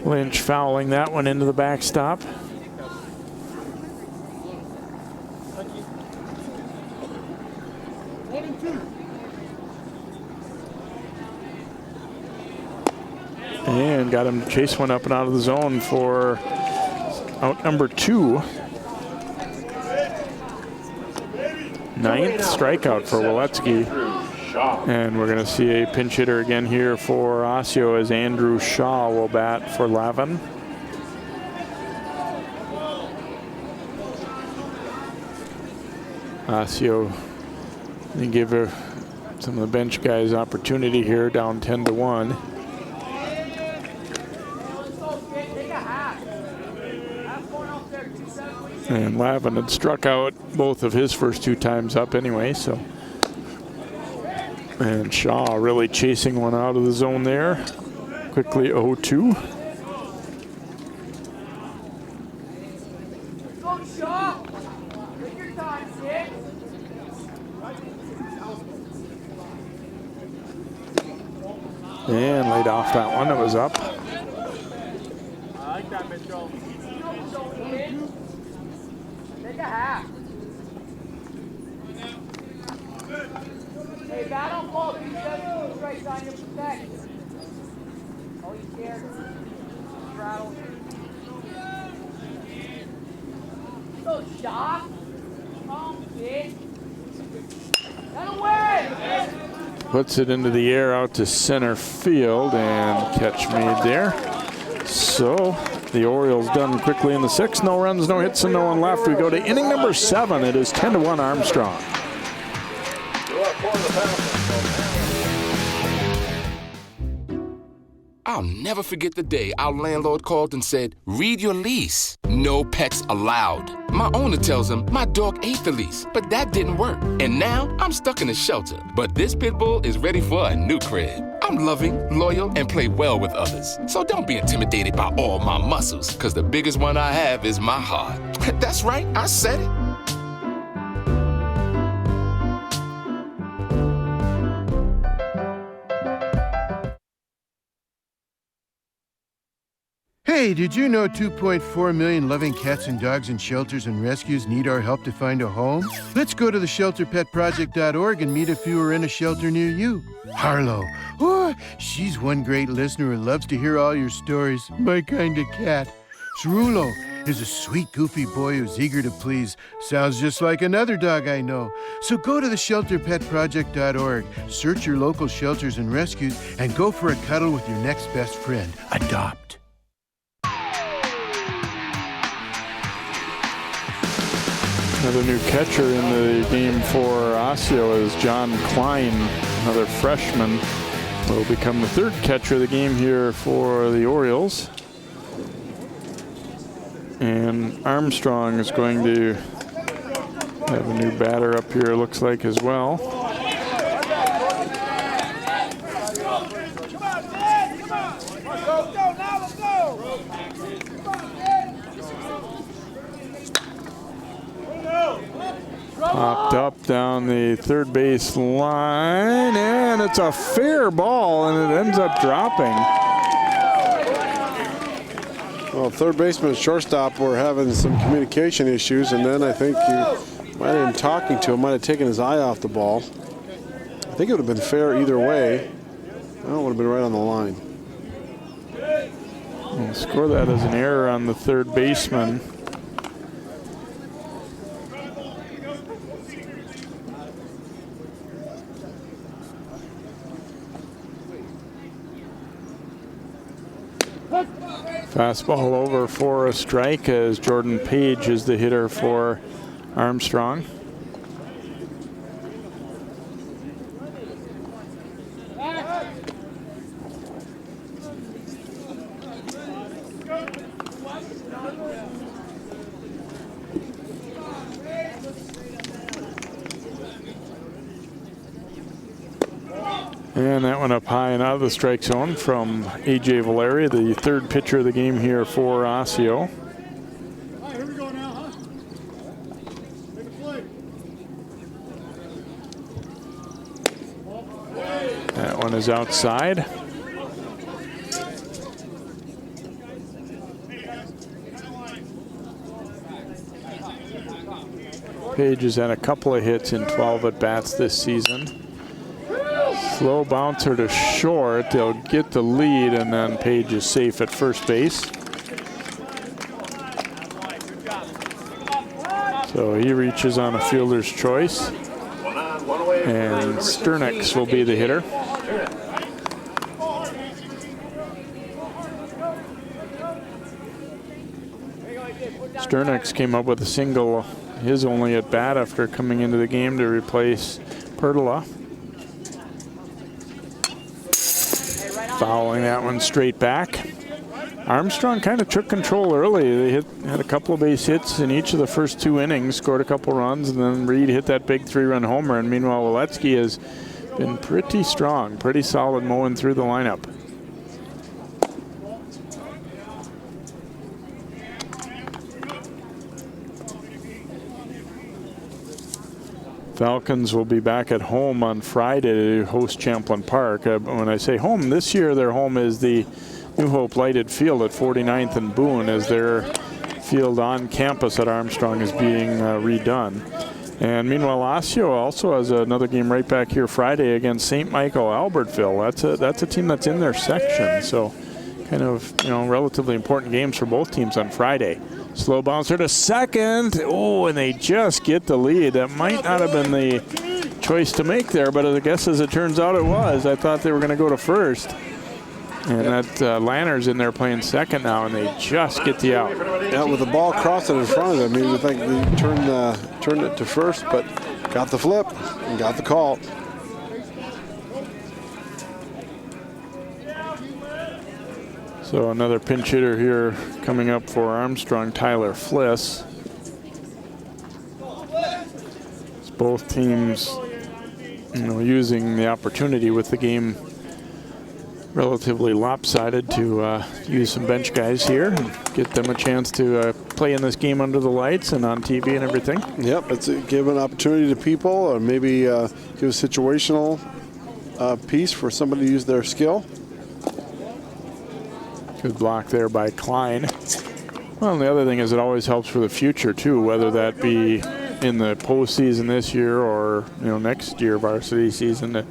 Lynch fouling that one into the backstop. And got him to chase one up and out of the zone for out number 2. 9th strikeout for Etske. And we're going to see a pinch hitter again here for Osseo as Andrew Shaw will bat for Lavin. Osseo, they give some of the bench guys opportunity here, down 10-1. And Lavin had struck out both of his first 2 times up anyway, so. And Shaw really chasing one out of the zone there. Quickly 0-2. And laid off that one, it was up. I like that, Mitchell. Take a half. Hey, battle ball, 2 strikes on your protect. Oh, you scared? Rattle. So shocked. Oh, bitch. Get away! Puts it into the air out to center field, and catch made there. So the Orioles done quickly in the 6th. No runs, no hits, and no one left. We go to inning number 7. It is 10-1 Armstrong. I'll never forget the day our landlord called and said, read your lease. No pets allowed. My owner tells him my dog ate the lease, but that didn't work. And now I'm stuck in a shelter. But this pit bull is ready for a new crib. I'm loving, loyal, and play well with others. So don't be intimidated by all my muscles, because the biggest one I have is my heart. That's right, I said it. Hey, did you know 2.4 million loving cats and dogs in shelters and rescues need our help to find a home? Let's go to theshelterpetproject.org and meet a few who are in a shelter near you. Harlow, oh, she's one great listener who loves to hear all your stories. My kind of cat. Cerulo is a sweet, goofy boy who's eager to please. Sounds just like another dog I know. So go to theshelterpetproject.org, search your local shelters and rescues, and go for a cuddle with your next best friend. Adopt. Another new catcher in the game for Osseo is John Klein, another freshman, will become the 3rd catcher of the game here for the Orioles. And Armstrong is going to have a new batter up here, looks like, as well. Popped up down the 3rd base line, and it's a fair ball, and it ends up dropping. Well, 3rd baseman and shortstop were having some communication issues, and then I think he might have been talking to him, might have taken his eye off the ball. I think it would have been fair either way. Well, it would have been right on the line. We'll score that as an error on the 3rd baseman. Fastball over for a strike as Jordan Page is the hitter for Armstrong. And that one up high and out of the strike zone from A.J. Valeri, the third pitcher of the game here for Osseo. That one is outside. Page has had a couple of hits in 12 at-bats this season. Slow bouncer to short. They'll get the lead, and then Page is safe at first base. So he reaches on a fielder's choice. And Sternix will be the hitter. Sternix came up with a single, his only at bat after coming into the game to replace Pertola. Fouling that one straight back. Armstrong kind of took control early. They had a couple of base hits in each of the first 2 innings, scored a couple runs, and then Reed hit that big 3-run homer. And meanwhile, Etske has been pretty strong, pretty solid mowing through the lineup. Falcons will be back at home on Friday to host Champlin Park. When I say home, this year their home is the New Hope Lighted Field at 49th and Boone, as their field on campus at Armstrong is being redone. And meanwhile, Osseo also has another game right back here Friday against St. Michael Albertville. That's a team that's in their section, so kind of, relatively important games for both teams on Friday. Slow bouncer to second. Oh, and they just get the lead. That might not have been the choice to make there, but I guess as it turns out it was. I thought they were going to go to first. And that Lanner's in there playing second now, and they just get the out. Yeah, with the ball crossing in front of them, you would think they turned it to first, but got the flip and got the call. So another pinch hitter here coming up for Armstrong, Tyler Fliss. It's both teams, using the opportunity with the game relatively lopsided to use some bench guys here and get them a chance to play in this game under the lights and on TV and everything. Yep, it's give an opportunity to people, or maybe give a situational piece for somebody to use their skill. Good block there by Klein. Well, and the other thing is it always helps for the future too, whether that be in the postseason this year or next year varsity season,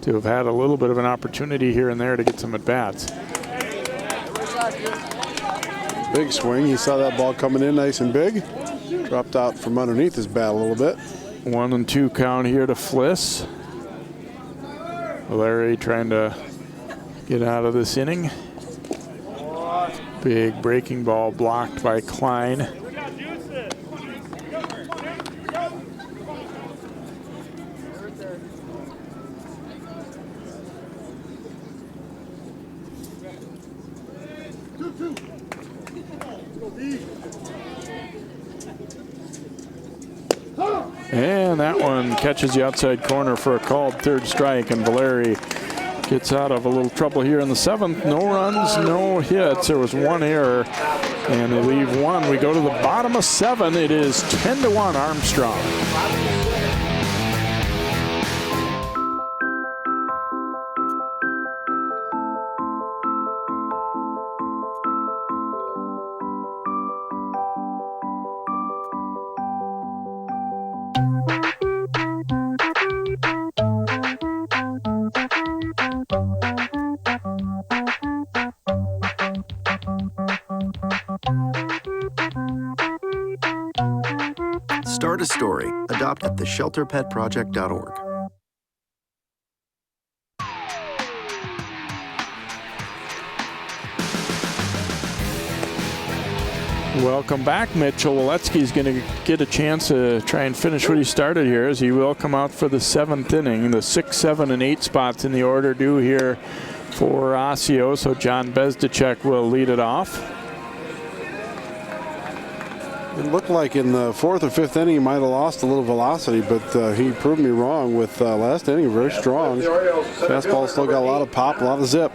to have had a little bit of an opportunity here and there to get some at bats. Big swing. He saw that ball coming in nice and big. Dropped out from underneath his bat a little bit. 1-2 count here to Fliss. Valeri trying to get out of this inning. Big breaking ball blocked by Klein. And that one catches the outside corner for a called third strike, and Valeri gets out of a little trouble here in the 7th. No runs, no hits. There was one error, and they leave one. We go to the bottom of 7. It is 10-1 Armstrong. Start a story. Adopt at theshelterpetproject.org. Welcome back. Mitchell Etske is going to get a chance to try and finish what he started here, as he will come out for the 7th inning. The 6, 7, and 8 spots in the order due here for Osseo, so John Bezdacek will lead it off. It looked like in the 4th or 5th inning he might have lost a little velocity, but he proved me wrong with last inning. Very strong. Fastball still got a lot of pop, a lot of zip.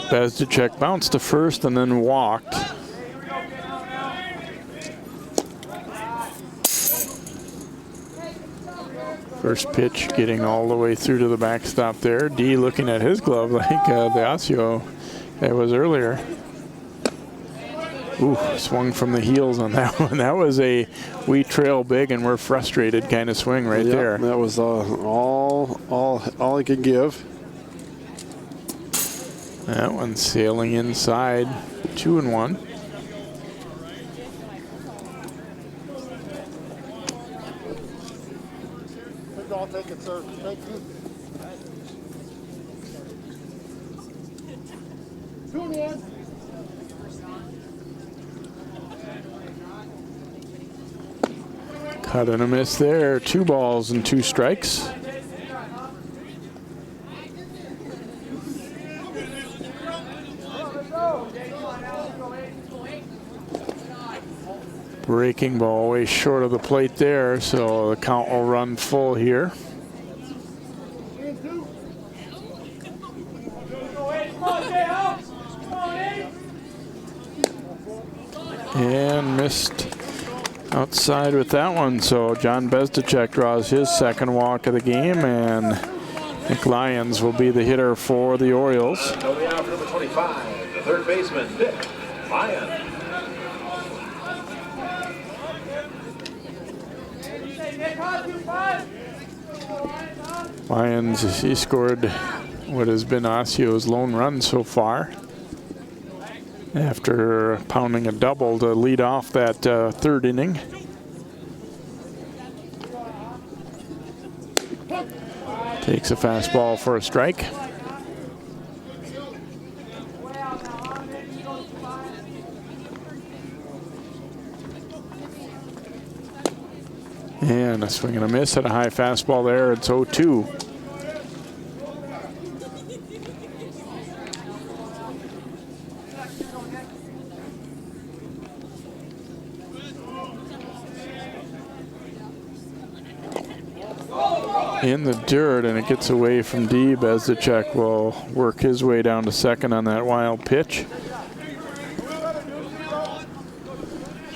Bezdicek bounced to first and then walked. First pitch getting all the way through to the backstop there. D looking at his glove like the Osseo guy was earlier. Ooh, swung from the heels on that one. That was a we trail big and we're frustrated kind of swing right there. That was all he could give. That one sailing inside, 2-1. I'll take it, sir. Thank you. 2-1. Cut and a miss there. 2 balls and 2 strikes. Breaking ball way short of the plate there, so the count will run full here. And missed outside with that one, so John Bezdicek draws his second walk of the game, and Nick Lyons will be the hitter for the Orioles. Coming out for number 25, the third baseman, Nick Lyons. Lyons, he scored what has been Osseo's lone run so far after pounding a double to lead off that third inning. Takes a fastball for a strike. And a swing and a miss at a high fastball there. It's 0-2. In the dirt, and it gets away from D. Bezdicek will work his way down to second on that wild pitch.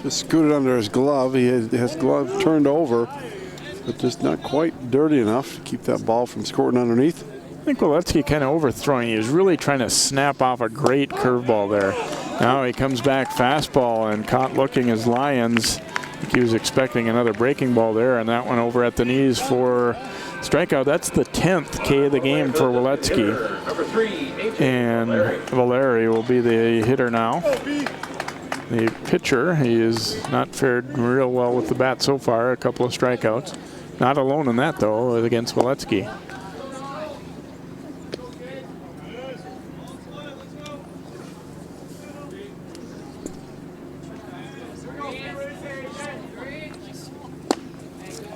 Just scooted under his glove. He had his glove turned over, but just not quite dirty enough to keep that ball from squirting underneath. I think Etske kind of overthrowing. He was really trying to snap off a great curveball there. Now he comes back fastball and caught looking as Lyons. I think he was expecting another breaking ball there, and that one over at the knees for strikeout. That's the 10th K of the game for Etske. And Valeri will be the hitter now. The pitcher, he has not fared real well with the bat so far, a couple of strikeouts. Not alone in that, though, against Etske.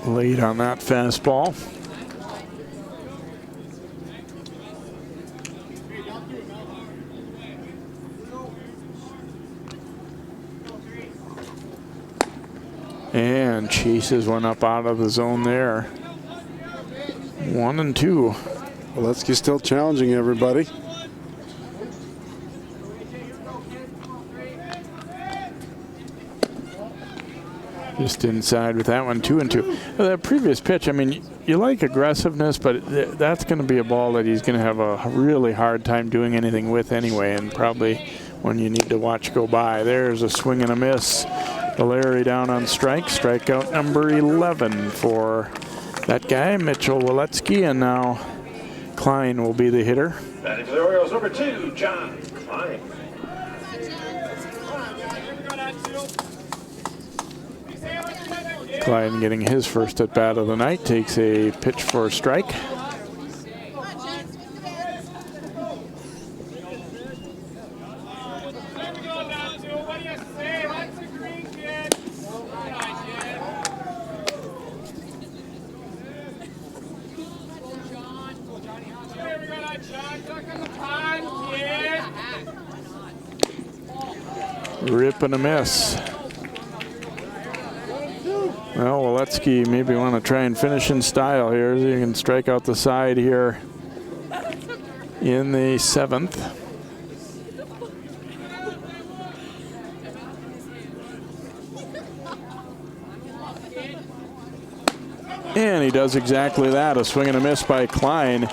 Late on that fastball. And chases one up out of the zone there. 1-2. Etske still challenging everybody. Just inside with that one, 2-2. The previous pitch, I mean, you like aggressiveness, but that's going to be a ball that he's going to have a really hard time doing anything with anyway, and probably one you need to watch go by. There's a swing and a miss. Valeri down on strike. Strikeout number 11 for that guy, Mitchell Etske, and now Klein will be the hitter. Batting for the Orioles, number 2, John Klein. Klein getting his first at bat of the night, takes a pitch for a strike. up and a miss. Well, Etske maybe want to try and finish in style here. So you can strike out the side here in the 7th. And he does exactly that. A swing and a miss by Klein.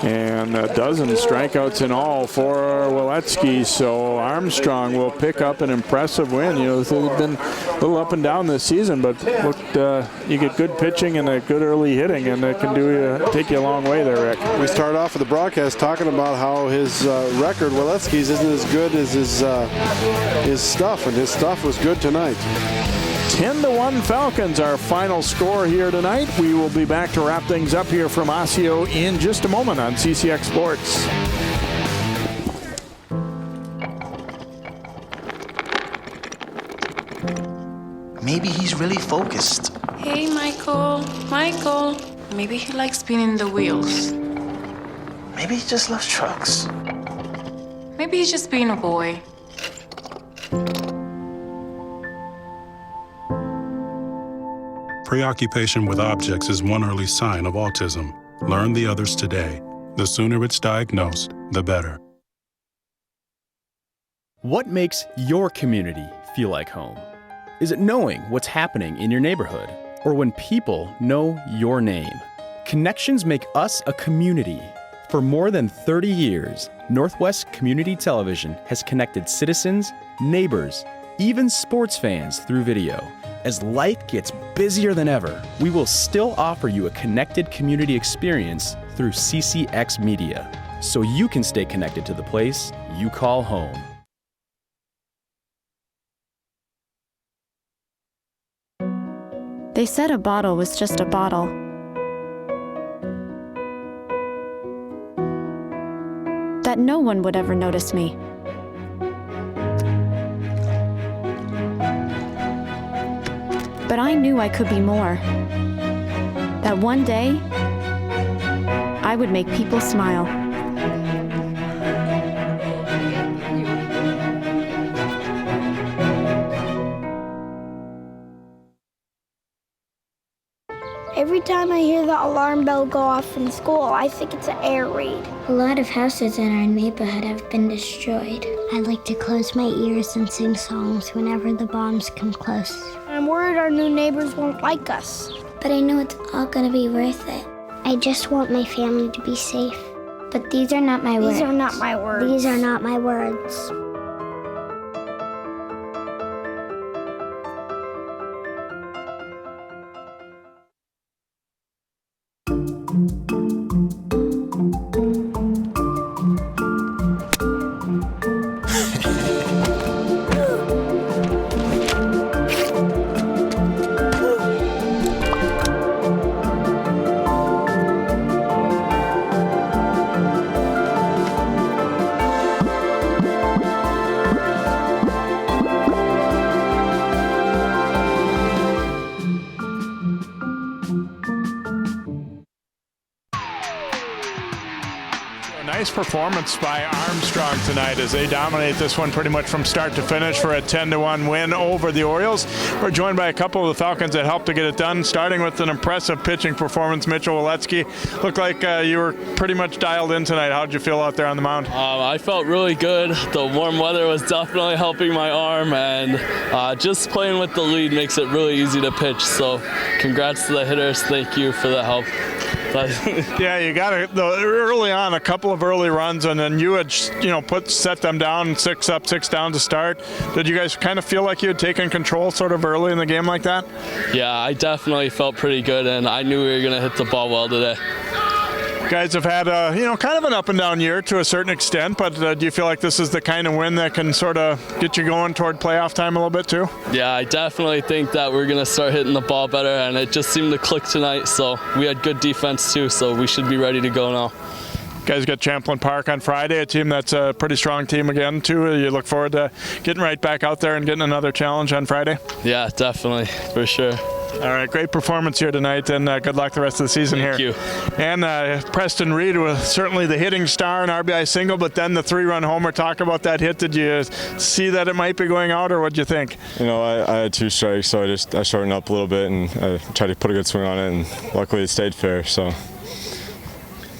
And a dozen strikeouts in all for Etske. So Armstrong will pick up an impressive win. You know, they've been a little up and down this season, but look, you get good pitching and a good early hitting, and it can take you a long way there, Rick. We start off with the broadcast talking about how his record, Etke's, isn't as good as his stuff, and his stuff was good tonight. 10-1 Falcons, our final score here tonight. We will be back to wrap things up here from Osseo in just a moment on CCX Sports. Maybe he's really focused. Hey, Michael. Michael. Maybe he likes spinning the wheels. Maybe he just loves trucks. Maybe he's just being a boy. Preoccupation with objects is one early sign of autism. Learn the others today. The sooner it's diagnosed, the better. What makes your community feel like home? Is it knowing what's happening in your neighborhood, or when people know your name? Connections make us a community. For more than 30 years, Northwest Community Television has connected citizens, neighbors, even sports fans through video. As life gets busier than ever, we will still offer you a connected community experience through CCX Media, so you can stay connected to the place you call home. They said a bottle was just a bottle. That no one would ever notice me. But I knew I could be more. That one day, I would make people smile. Every time I hear the alarm bell go off in school, I think it's an air raid. A lot of houses in our neighborhood have been destroyed. I like to close my ears and sing songs whenever the bombs come close. I'm worried our new neighbors won't like us. But I know it's all gonna be worth it. I just want my family to be safe. But these are not my words. These are not my words. These are not my words. Performance by Armstrong tonight as they dominate this one pretty much from start to finish for a 10-1 win over the Orioles. We're joined by a couple of the Falcons that helped to get it done, starting with an impressive pitching performance. Mitchell Etske, looked like you were pretty much dialed in tonight. How did you feel out there on the mound? I felt really good. The warm weather was definitely helping my arm, and just playing with the lead makes it really easy to pitch. So congrats to the hitters. Thank you for the help. Yeah, you got it early on, a couple of early runs, and then you had set them down 6 up, 6 down to start. Did you guys kind of feel like you had taken control sort of early in the game like that? Yeah, I definitely felt pretty good, and I knew we were going to hit the ball well today. You guys have had kind of an up and down year to a certain extent, but do you feel like this is the kind of win that can sort of get you going toward playoff time a little bit too? Yeah, I definitely think that we're going to start hitting the ball better, and it just seemed to click tonight. So we had good defense too, so we should be ready to go now. You guys got Champlain Park on Friday, a team that's a pretty strong team again too. You look forward to getting right back out there and getting another challenge on Friday? Yeah, definitely, for sure. All right, great performance here tonight, and good luck the rest of the season here. Thank you. And Preston Reed was certainly the hitting star, an RBI single, but then the 3-run homer. Talk about that hit. Did you see that it might be going out, or what'd you think? You know, I had 2 strikes, so I shortened up a little bit, and I tried to put a good swing on it, and luckily it stayed fair. So.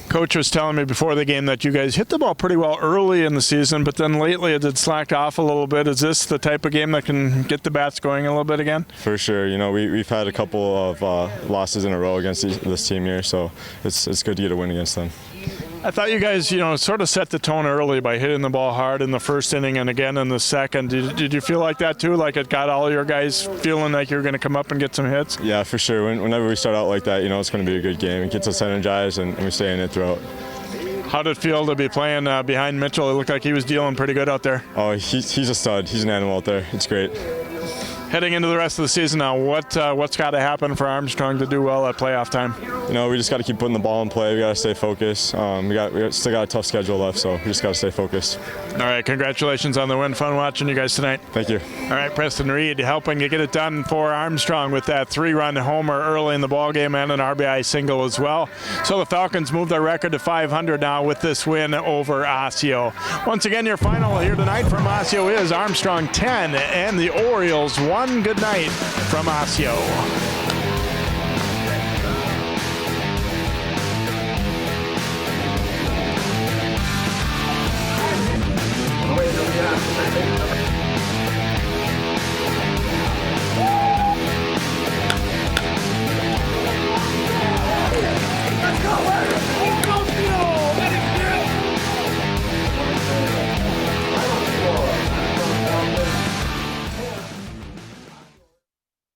Coach was telling me before the game that you guys hit the ball pretty well early in the season, but then lately it had slacked off a little bit. Is this the type of game that can get the bats going a little bit again? For sure. You know, we've had a couple of losses in a row against this team here, so it's good to get a win against them. I thought you guys, sort of set the tone early by hitting the ball hard in the first inning and again in the second. Did you feel like that too? Like it got all your guys feeling like you're going to come up and get some hits? Yeah, for sure. Whenever we start out like that, it's going to be a good game. It gets us energized, and we stay in it throughout. How did it feel to be playing behind Mitchell? It looked like he was dealing pretty good out there. Oh, he's a stud. He's an animal out there. It's great. Heading into the rest of the season now, what's got to happen for Armstrong to do well at playoff time? We just got to keep putting the ball in play. We got to stay focused. We still got a tough schedule left, so we just got to stay focused. All right, congratulations on the win. Fun watching you guys tonight. Thank you. All right, Preston Reed helping to get it done for Armstrong with that 3-run homer early in the ballgame and an RBI single as well. So the Falcons move their record to 500 now with this win over Osseo. Once again, your final here tonight from Osseo is Armstrong 10 and the Orioles 1. Good night from Osseo. Away to the